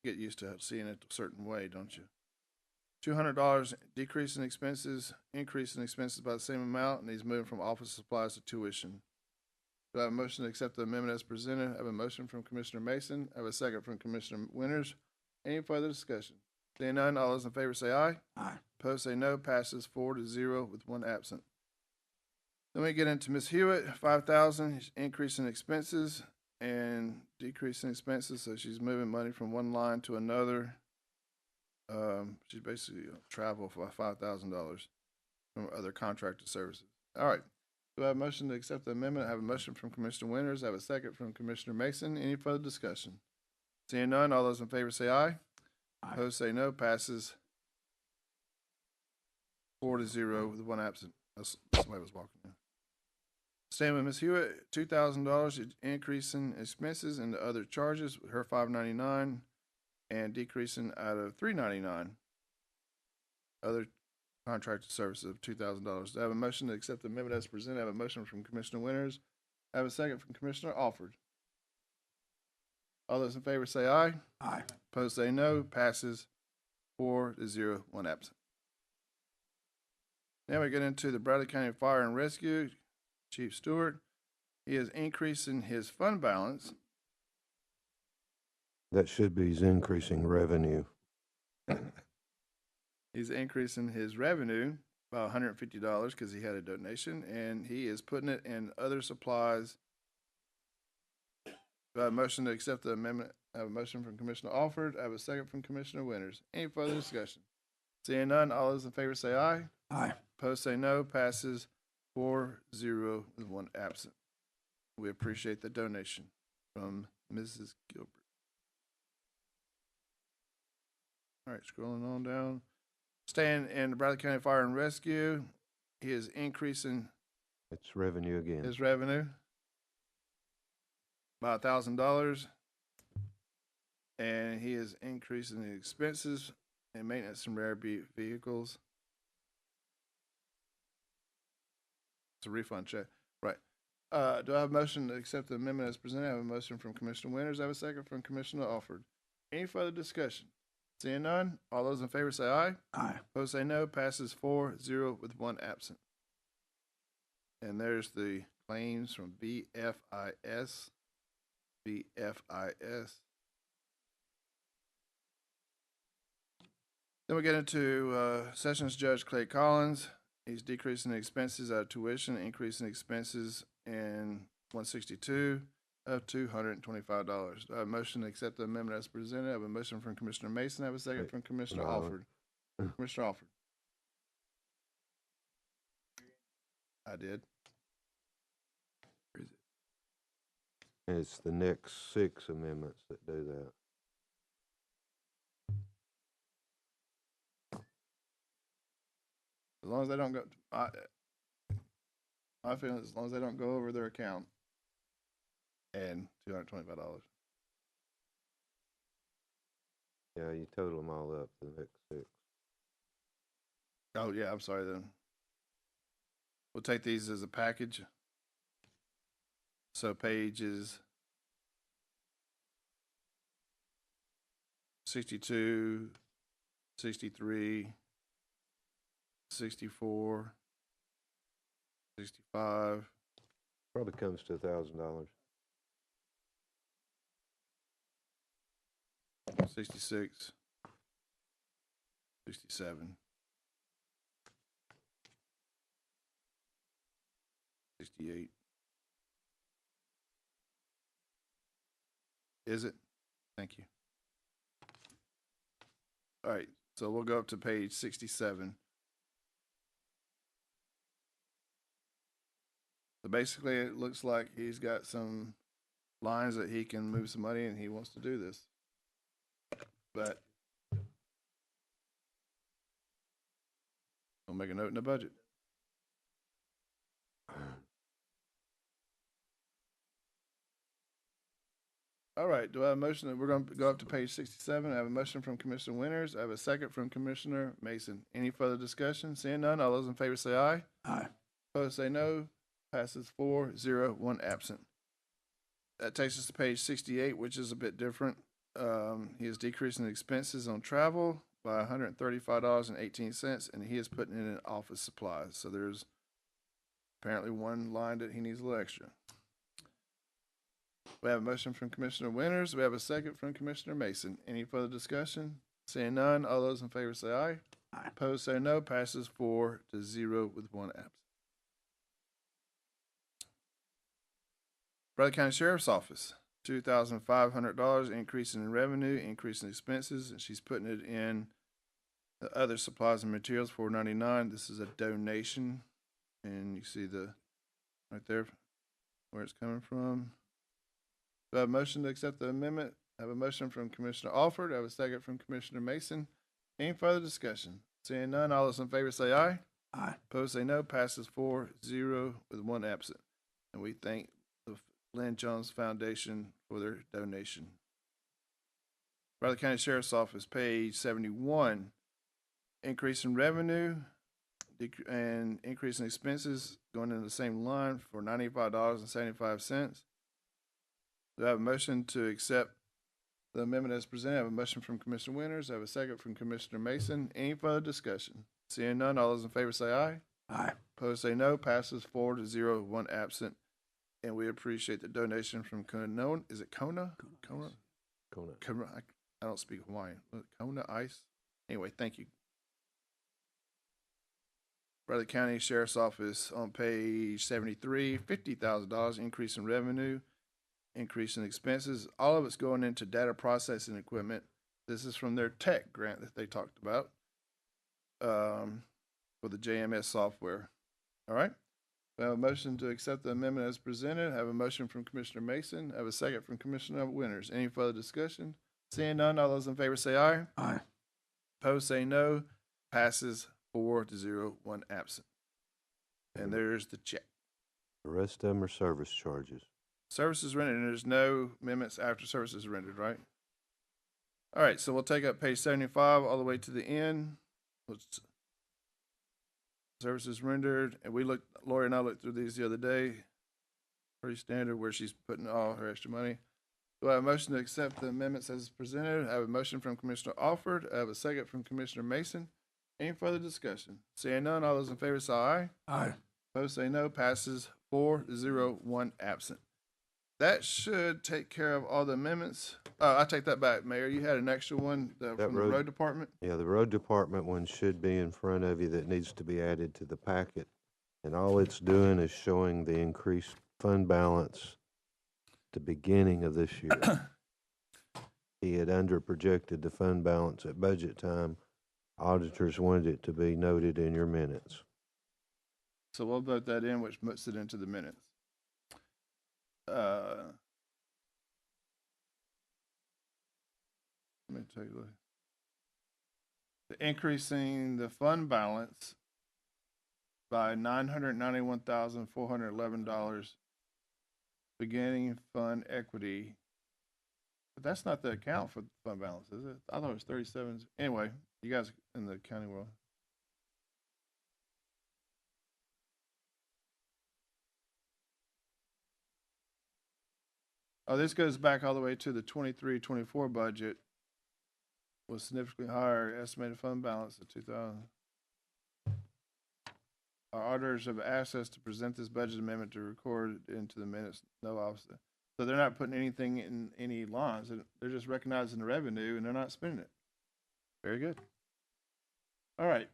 get used to seeing it a certain way, don't you? $200 decrease in expenses, increase in expenses by the same amount, and he's moving from office supplies to tuition. Do I have a motion to accept the amendment as presented? I have a motion from Commissioner Mason. I have a second from Commissioner Winters. Any further discussion? Seeing none, all those in favor say aye. Aye. Opposed say no. Passes 4-0 with one absent. Then we get into Ms. Hewitt, $5,000 increase in expenses and decrease in expenses. So she's moving money from one line to another. She's basically travel for $5,000 from other contracted services. All right. Do I have a motion to accept the amendment? I have a motion from Commissioner Winters. I have a second from Commissioner Mason. Any further discussion? Seeing none, all those in favor say aye. Aye. Opposed say no. Passes 4-0 with one absent. Somebody was walking in. Staying with Ms. Hewitt, $2,000 increase in expenses and the other charges, her $599, and decreasing out of $399. Other contracted services of $2,000. I have a motion to accept the amendment as presented. I have a motion from Commissioner Winters. I have a second from Commissioner Alford. All those in favor say aye. Aye. Opposed say no. Passes 4-0, one absent. Now we get into the Bradley County Fire and Rescue. Chief Stewart, he is increasing his fund balance. That should be his increasing revenue. He's increasing his revenue by $150 because he had a donation, and he is putting it in other supplies. Do I have a motion to accept the amendment? I have a motion from Commissioner Alford. I have a second from Commissioner Winters. Any further discussion? Seeing none, all those in favor say aye. Aye. Opposed say no. Passes 4-0 with one absent. We appreciate the donation from Mrs. Gilbert. All right, scrolling on down. Staying in the Bradley County Fire and Rescue, he is increasing It's revenue again. his revenue by $1,000, and he is increasing the expenses and maintenance and rare vehicles. It's a refund check, right? Do I have a motion to accept the amendment as presented? I have a motion from Commissioner Winters. I have a second from Commissioner Alford. Any further discussion? Seeing none, all those in favor say aye. Aye. Opposed say no. Passes 4-0 with one absent. And there's the claims from BFIS. BFIS. Then we get into Sessions Judge Clay Collins. He's decreasing the expenses out of tuition, increasing expenses in 162 of $225. Do I have a motion to accept the amendment as presented? I have a motion from Commissioner Mason. I have a second from Commissioner No. Alford. Commissioner Alford. I did. And it's the next 6 amendments that do that. As long as they don't go, my feeling is as long as they don't go over their account and $225. Yeah, you total them all up, the next 6. Oh, yeah, I'm sorry then. We'll take these as a package. So pages 62, 63, 64, 65. Probably comes to $1,000. 66, 67, 68. Is it? Thank you. All right, so we'll go up to page 67. So basically, it looks like he's got some lines that he can move some money and he wants to do this. But we'll make a note in the budget. All right, do I have a motion? We're going to go up to page 67. I have a motion from Commissioner Winters. I have a second from Commissioner Mason. Any further discussion? Seeing none, all those in favor say aye. Aye. Opposed say no. Passes 4-0, 1 absent. That takes us to page 68, which is a bit different. He is decreasing expenses on travel by $135.18, and he is putting it in office supplies. So there's apparently one line that he needs a little extra. We have a motion from Commissioner Winters. We have a second from Commissioner Mason. Any further discussion? Seeing none, all those in favor say aye. Aye. Opposed say no. Passes 4-0 with 1 absent. Brother County Sheriff's Office, $2,500 increase in revenue, increase in expenses, and she's putting it in the other supplies and materials, $499. This is a donation, and you see the right there where it's coming from. Do I have a motion to accept the amendment? I have a motion from Commissioner Alford. I have a second from Commissioner Mason. Any further discussion? Seeing none, all those in favor say aye. Aye. Opposed say no. Passes 4-0 with 1 absent. And we thank the Lynn Jones Foundation for their donation. Brother County Sheriff's Office, page 71. Increase in revenue and increase in expenses going in the same line for $95.75. Do I have a motion to accept the amendment as presented? I have a motion from Commissioner Winters. I have a second from Commissioner Mason. Any further discussion? Seeing none, all those in favor say aye. Aye. Opposed say no. Passes 4-0, 1 absent. And we appreciate the donation from Kona. Is it Kona? Kona? Kona. Kona. I don't speak Hawaiian. Kona Ice. Anyway, thank you. Brother County Sheriff's Office on page 73, $50,000 increase in revenue, increase in expenses. All of it's going into data processing equipment. This is from their tech grant that they talked about for the JMS software. All right. We have a motion to accept the amendment as presented. I have a motion from Commissioner Mason. I have a second from Commissioner Winters. Any further discussion? Seeing none, all those in favor say aye. Aye. Opposed say no. Passes 4-0, 1 absent. And there's the check. The rest of them are service charges. Services rendered, and there's no amendments after services rendered, right? All right, so we'll take up page 75 all the way to the end. Services rendered, and Lori and I looked through these the other day. Pretty standard where she's putting all her extra money. Do I have a motion to accept the amendments as presented? I have a motion from Commissioner Alford. I have a second from Commissioner Mason. Any further discussion? Seeing none, all those in favor say aye. Aye. Opposed say no. Passes 4-0, 1 absent. That should take care of all the amendments. I take that back, Mayor. You had an extra one from the road department? Yeah, the road department one should be in front of you that needs to be added to the packet. And all it's doing is showing the increased fund balance at the beginning of this year. He had under-projected the fund balance at budget time. Auditors wanted it to be noted in your minutes. So we'll vote that in, which puts it into the minutes. Let me take a look. The increasing the fund balance by $991,411, beginning fund equity. But that's not the account for the fund balance, is it? I thought it was 37. Anyway, you guys in the accounting world. Oh, this goes back all the way to the 23-24 budget was significantly higher estimated fund balance of 2000. Our auditors have asked us to present this budget amendment to record into the minutes. No officer. So they're not putting anything in any lines. They're just recognizing the revenue and they're not spending it. Very good. All right.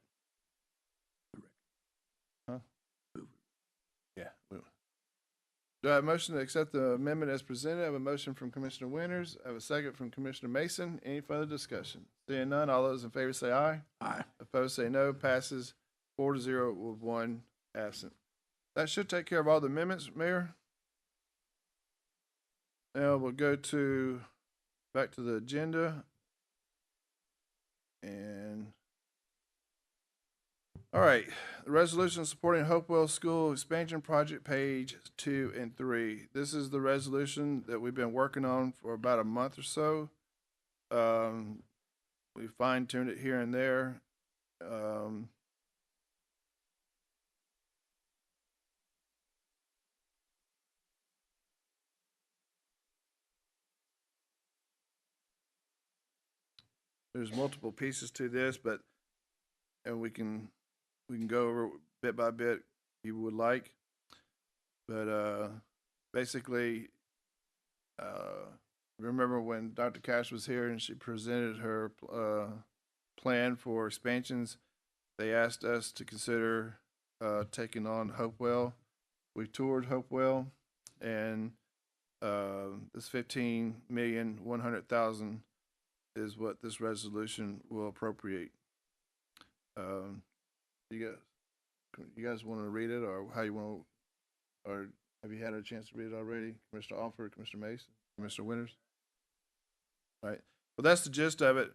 Huh? Yeah. Do I have a motion to accept the amendment as presented? I have a motion from Commissioner Winters. I have a second from Commissioner Mason. Any further discussion? Seeing none, all those in favor say aye. Aye. Opposed say no. Passes 4-0 with 1 absent. That should take care of all the amendments, Mayor. Now we'll go back to the agenda. And, all right, the resolution supporting Hopewell School expansion project, page 2 and 3. This is the resolution that we've been working on for about a month or so. We fine-tuned it here and there. There's multiple pieces to this, and we can go over bit by bit if you would like. But basically, remember when Dr. Cash was here and she presented her plan for expansions, they asked us to consider taking on Hopewell. We toured Hopewell, and this $15,100,000 is what this resolution will appropriate. You guys want to read it, or how you want, or have you had a chance to read it already? Commissioner Alford, Commissioner Mason, Commissioner Winters? All right. Well, that's the gist of it.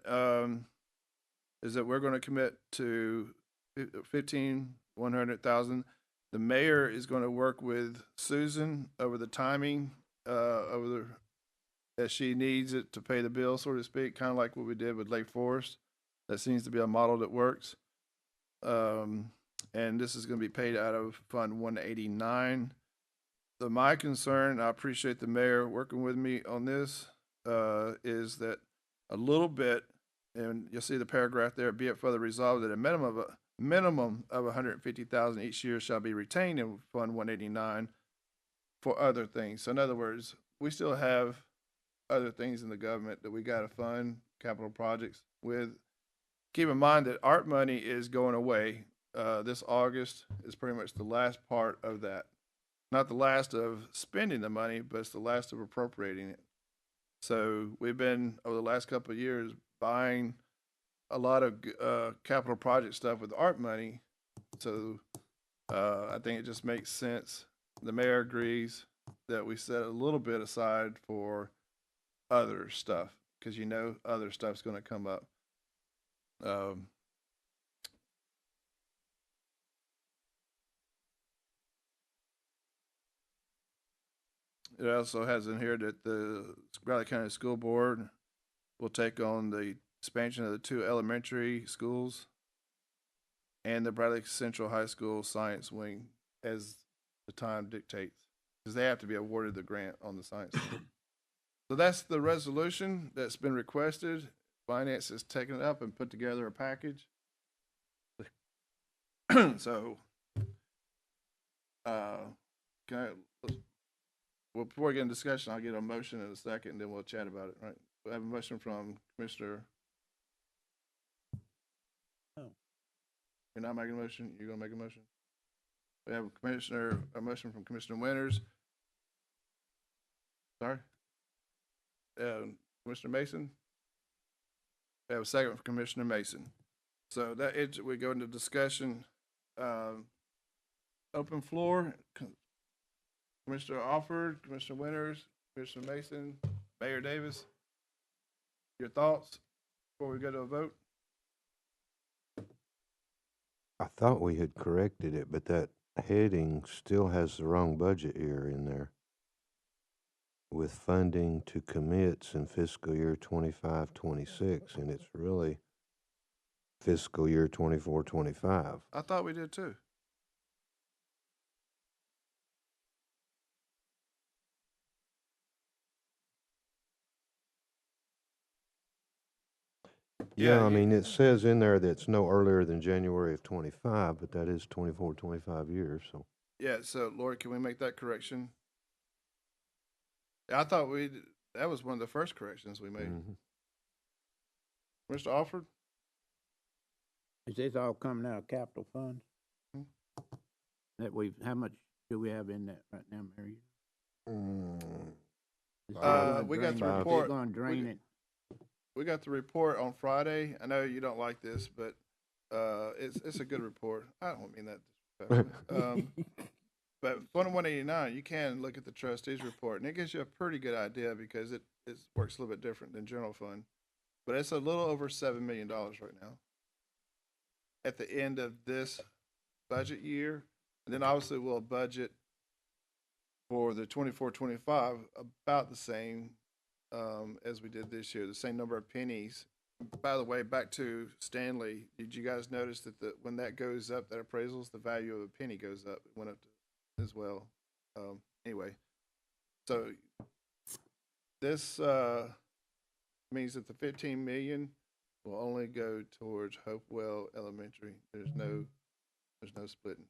Is that we're going to commit to $15,100,000. The mayor is going to work with Susan over the timing, that she needs it to pay the bill, so to speak, kind of like what we did with Lake Forest. That seems to be a model that works. And this is going to be paid out of Fund 189. My concern, I appreciate the mayor working with me on this, is that a little bit, and you'll see the paragraph there, be it further resolved that a minimum of $150,000 each year shall be retained in Fund 189 for other things. So in other words, we still have other things in the government that we got to fund capital projects with. Keep in mind that art money is going away. This August is pretty much the last part of that. Not the last of spending the money, but it's the last of appropriating it. So we've been, over the last couple of years, buying a lot of capital project stuff with art money. So I think it just makes sense. The mayor agrees that we set a little bit aside for other stuff, because other stuff's going to come up. It also has in here that the Bradley County School Board will take on the expansion of the 2 elementary schools and the Bradley Central High School Science Wing as the time dictates, because they have to be awarded the grant on the science wing. So that's the resolution that's been requested. Finance has taken it up and put together a package. So, well, before we get into discussion, I'll get a motion in a second, and then we'll chat about it. Right? We have a motion from Commissioner. Oh. You're not making a motion. You're gonna make a motion. We have a motion from Commissioner Winters. Sorry. Commissioner Mason. We have a second from Commissioner Mason. So we go into discussion. Open floor. Commissioner Alford, Commissioner Winters, Commissioner Mason, Mayor Davis. Your thoughts before we go to a vote? I thought we had corrected it, but that heading still has the wrong budget year in there. With funding to commits in fiscal year 25-26, and it's really fiscal year 24-25. I thought we did too. Yeah, I mean, it says in there that it's no earlier than January of 25, but that is 24-25 years, so. Yeah, so Lori, can we make that correction? I thought that was one of the first corrections we made. Mhm. Mr. Alford? Is this all coming out of capital funds? Hmm. How much do we have in that right now, Mary? We got the We're report. gonna drain it. We got the report on Friday. I know you don't like this, but it's a good report. I don't mean that disrespectfully. But Fund 189, you can look at the trustees report, and it gives you a pretty good idea because it works a little bit different than general fund. But it's a little over $7 million right now at the end of this budget year. And then obviously we'll budget for the 24-25 about the same as we did this year, the same number of pennies. By the way, back to Stanley, did you guys notice that when that goes up, that appraisals, the value of a penny goes up? It went up as well. Anyway, so this means that the 15 million will only go towards Hopewell Elementary. There's no splitting.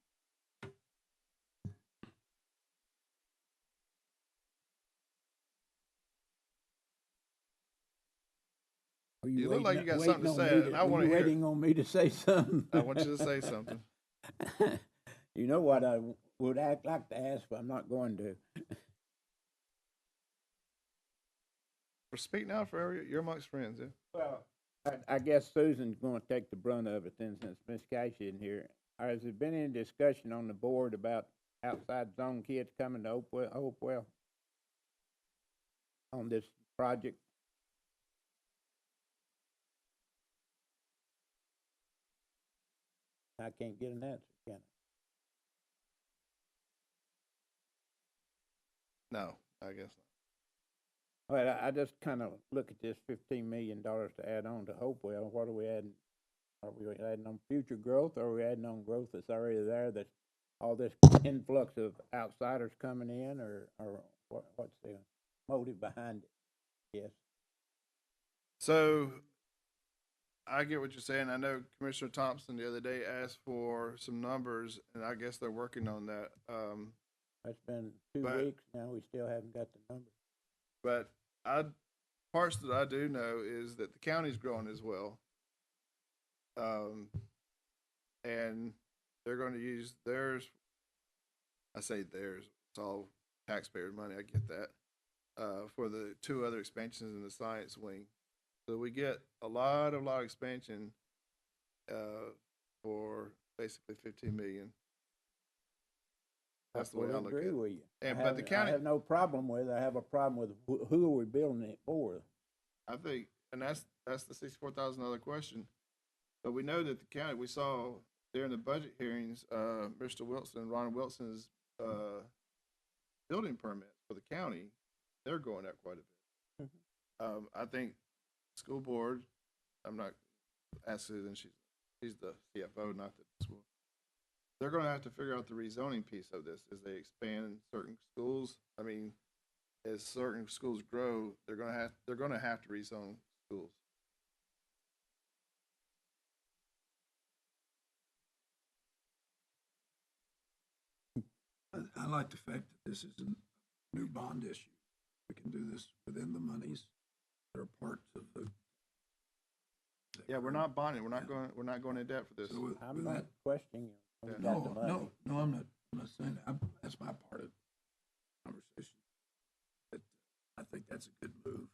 Are You look waiting- like you got waiting something to on say, me and I are wanna you hear it. waiting on me to say something? I want you to say something. You know what I would act like to ask, but I'm not going to. Or speak now, forever. You're amongst friends. Yeah. Well, I guess Susan's gonna take the brunt of it then, since Miss Cash isn't here. Has there been any discussion on the board about outside zone kids coming to Hopewell on this project? I can't get an answer, can I? No, I guess not. Well, I just kind of look at this $15 million to add on to Hopewell. What are we adding? Are we adding on future growth, or are we adding on growth that's already there, that's all this influx of outsiders coming in, or what's the motive behind it? Yes. So I get what you're saying. I know Commissioner Thompson the other day asked for some numbers, and I guess they're working on that. It's been 2 But- weeks now, we still haven't got the numbers. But parts that I do know is that the county's growing as well. And they're going to use theirs. I say theirs, it's all taxpayer money. I get that. For the 2 other expansions in the science wing. So we get a lot of expansion, for basically 15 million. That's the way I fully look agree at it. with you. And, I but the have- county, I have no problem with it. I have a problem with who are we building it for? I think, and that's the $64,000 question. But we know that the county, we saw during the budget hearings, Mr. Wilson, Ron Wilson's building permits for the county, they're going up quite a bit. I think school board, I'm not asking Susan, she's the CFO, not the school. They're going to have to figure out the rezoning piece of this as they expand certain schools. I mean, as certain schools grow, they're going to have to rezone schools. I like the fact that this is a new bond issue. We can do this within the monies that are parts of the. Yeah, we're not bonding. We're not going in debt for this. So with I'm that- not questioning you. We Yeah. got the money. No, I'm not saying that. That's my part of the conversation. But I think that's a good move.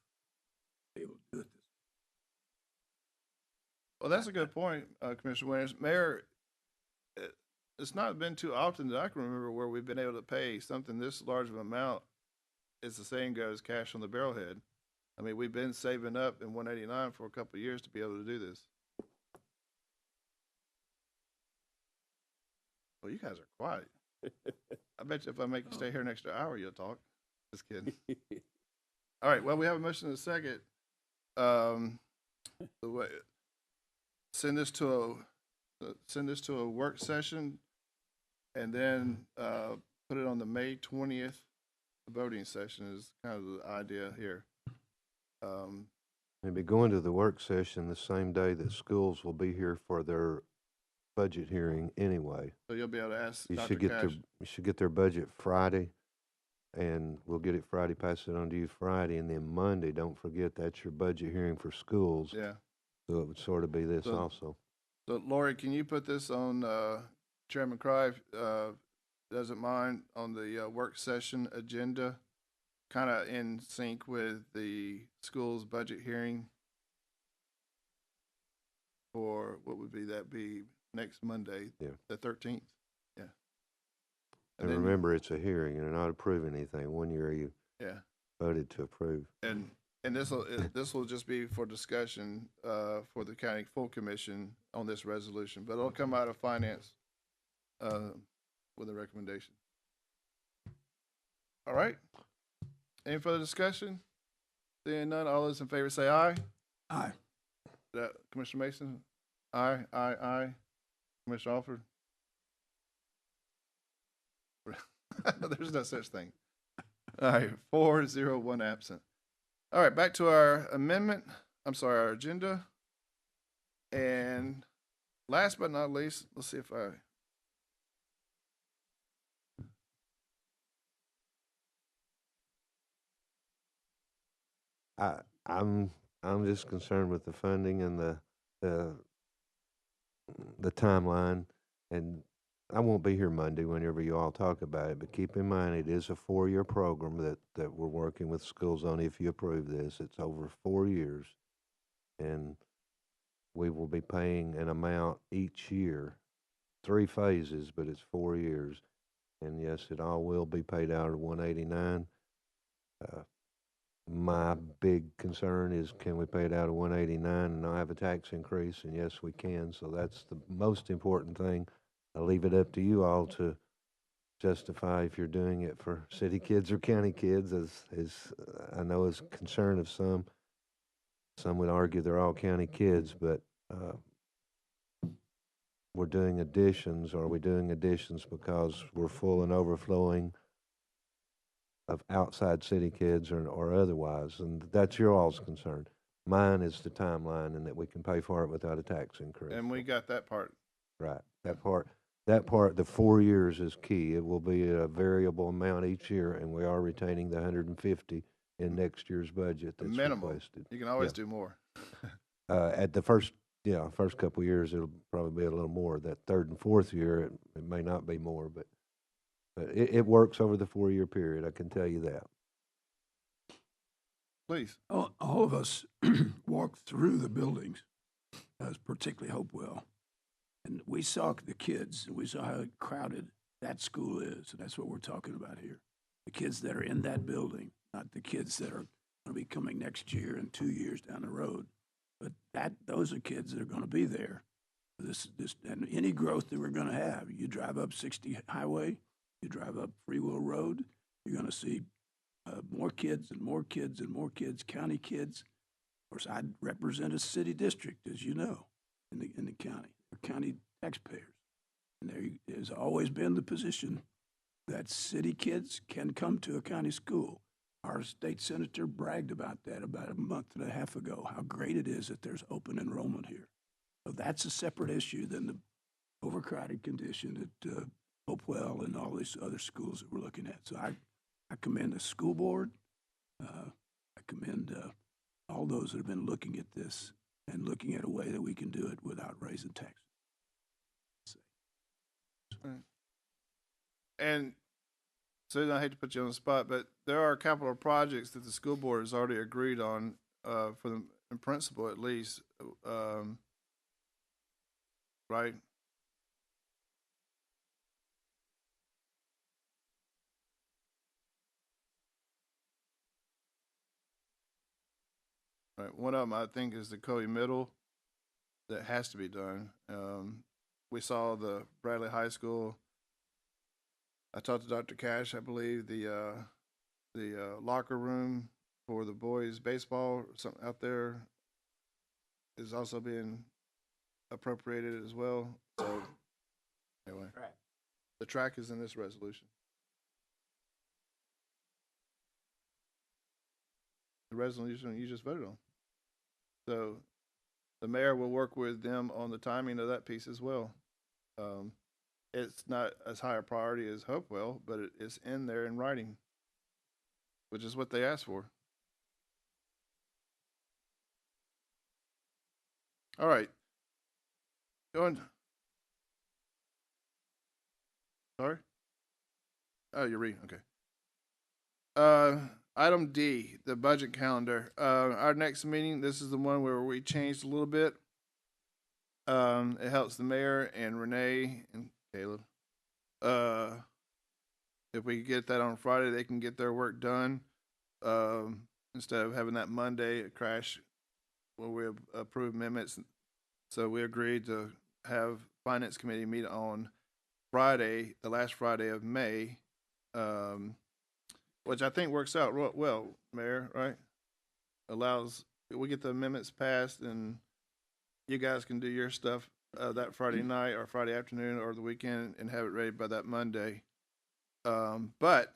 Be able to do it this. Well, that's a good point, Commissioner Winters. Mayor, it's not been too often that I can remember where we've been able to pay something this large of an amount. As the saying goes, cash on the barrelhead. I mean, we've been saving up in 189 for a couple of years to be able to do this. Well, you guys are quiet. I bet you if I make you stay here an extra hour, you'll talk. Just kidding. All right. Well, we have a motion in a second. The way, send this to a work session, and then put it on the May 20th voting session is kind of the idea here. Maybe going to the work session the same day that schools will be here for their budget hearing anyway. So you'll be able to ask You Dr. should get Cash. you should get their budget Friday, and we'll get it Friday, pass it on to you Friday, and then Monday, don't forget that's your budget hearing for schools. Yeah. So it would sort of be this So- also. So Lori, can you put this on, Chairman Cry, doesn't mind, on the work session agenda? Kind of in sync with the school's budget hearing for, what would be next Monday? Yeah. The 13th? And then- remember, it's a hearing, you're not approving anything. 1 year you Yeah. voted to approve. And this will just be for discussion for the county full commission on this resolution, but it'll come out of finance with a recommendation. All right. Any further discussion? Seeing none, all those in favor say aye. Aye. Commissioner Mason? Aye, aye, aye. Commissioner Alford? There's no such thing. All right, 4-0-1 absent. All right, back to our our agenda. And last but not least, let's see if I'm just concerned with the funding and the timeline, and I won't be here Monday whenever you all talk about it, but keep in mind, it is a 4-year program that we're working with schools on. If you approve this, it's over 4 years, and we will be paying an amount each year, 3 phases, but it's 4 years. And yes, it all will be paid out of 189. My big concern is, can we pay it out of 189 and not have a tax increase? And yes, we can. So that's the most important thing. I leave it up to you all to justify if you're doing it for city kids or county kids, as I know is concern of some. Some would argue they're all county kids, but we're doing additions. Are we doing additions because we're full and overflowing of outside city kids or otherwise? And that's your all's concern. Mine is the timeline and that we can pay for it without a tax increase. and we got that part. Right. That part, the 4 years is key. It will be a variable amount each year, and we are retaining the 150 in next year's budget that's Minimum. requested. You can always do more. At the first couple of years, it'll probably be a little more. That third and fourth year, it may not be more, but it works over the 4-year period. I can tell you that. Please. All of us walked through the buildings, particularly Hopewell, and we saw the kids, and we saw how crowded that school is, and that's what we're talking about here. The kids that are in that building, not the kids that are going to be coming next year and 2 years down the road, but those are kids that are going to be there. And any growth that we're going to have, you drive up 60 Highway, you drive up Free Will Road, you're going to see more kids and more kids and more kids, county kids. Of course, I represent a city district, as you know, in the county. We're county taxpayers. And there's always been the position that city kids can come to a county school. Our state senator bragged about that about a month and a half ago, how great it is that there's open enrollment here. So that's a separate issue than the overcrowded condition at Hopewell and all these other schools that we're looking at. So I commend the school board. I commend all those that have been looking at this and looking at a way that we can do it without raising taxes. And Susan, I hate to put you on the spot, but there are capital projects that the school board has already agreed on, in principle at least, right? Right. One of them, I think, is the Coe Middle that has to be done. We saw the Bradley High School. I talked to Dr. Cash, I believe, the locker room for the boys' baseball something out there is also being appropriated as well. So, anyway, the track is in this resolution. The resolution you just voted on. So the mayor will work with them on the timing of that piece as well. It's not as high a priority as Hopewell, but it's in there in writing, which is what they asked for. All right. Go on. Sorry? Oh, you're reading. Okay. Item D, the budget calendar. Our next meeting, this is the one where we changed a little bit. It helps the mayor and Renee and Caleb if we get that on Friday, they can get their work done, instead of having that Monday crash when we approve amendments. So we agreed to have Finance Committee meet on Friday, the last Friday of May, which I think works out well, Mayor, right? Allows, we get the amendments passed and you guys can do your stuff that Friday night or Friday afternoon or the weekend and have it ready by that Monday. But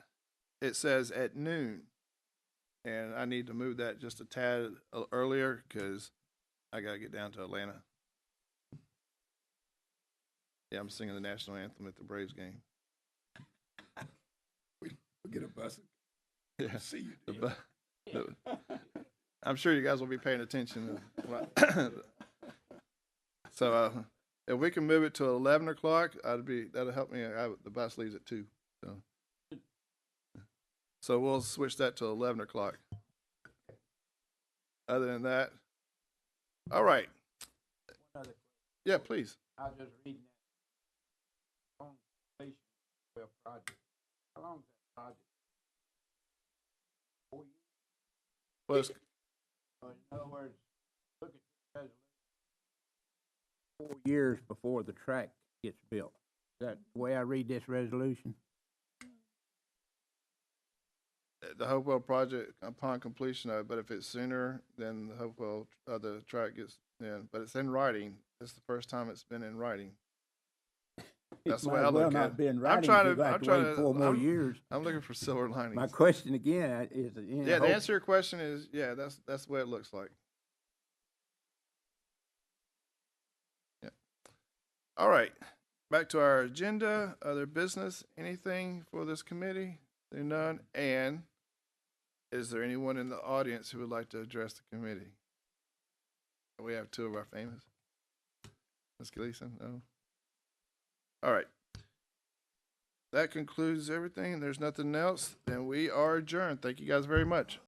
it says at noon, and I need to move that just a tad earlier because I gotta get down to Atlanta. Yeah, I'm singing the national anthem at the Braves game. We get a bus. Yeah, See you. the I'm sure you guys will be paying attention. So if we can move it to 11 o'clock, that'll help me. The bus leaves at 2. So we'll switch that to 11 o'clock. Other than that, all right. Yeah, please. I was just reading that. Long completion well project. How long is that project? 4 years? Well, it's- So in other words, look at this resolution. 4 years before the track gets built. Is that the way I read this resolution? the Hopewell project upon completion of it, but if it's sooner, then the Hopewell, the track gets in, but it's in writing. It's the first time it's been in writing. That's the way I Might well look at not it. be in I'm writing, trying you'd to, have I'm to trying wait to, 4 more I'm, years. I'm looking for silver linings. My question again is, Yeah, the answer to your question is, yeah, that's the way it looks like. Yeah. All right, back to our agenda, other business, anything for this committee? There none, and is there anyone in the audience who would like to address the committee? We have 2 of our famous. Ms. Gleason, no? All right. That concludes everything. There's nothing else. Then we are adjourned. Thank you guys very much.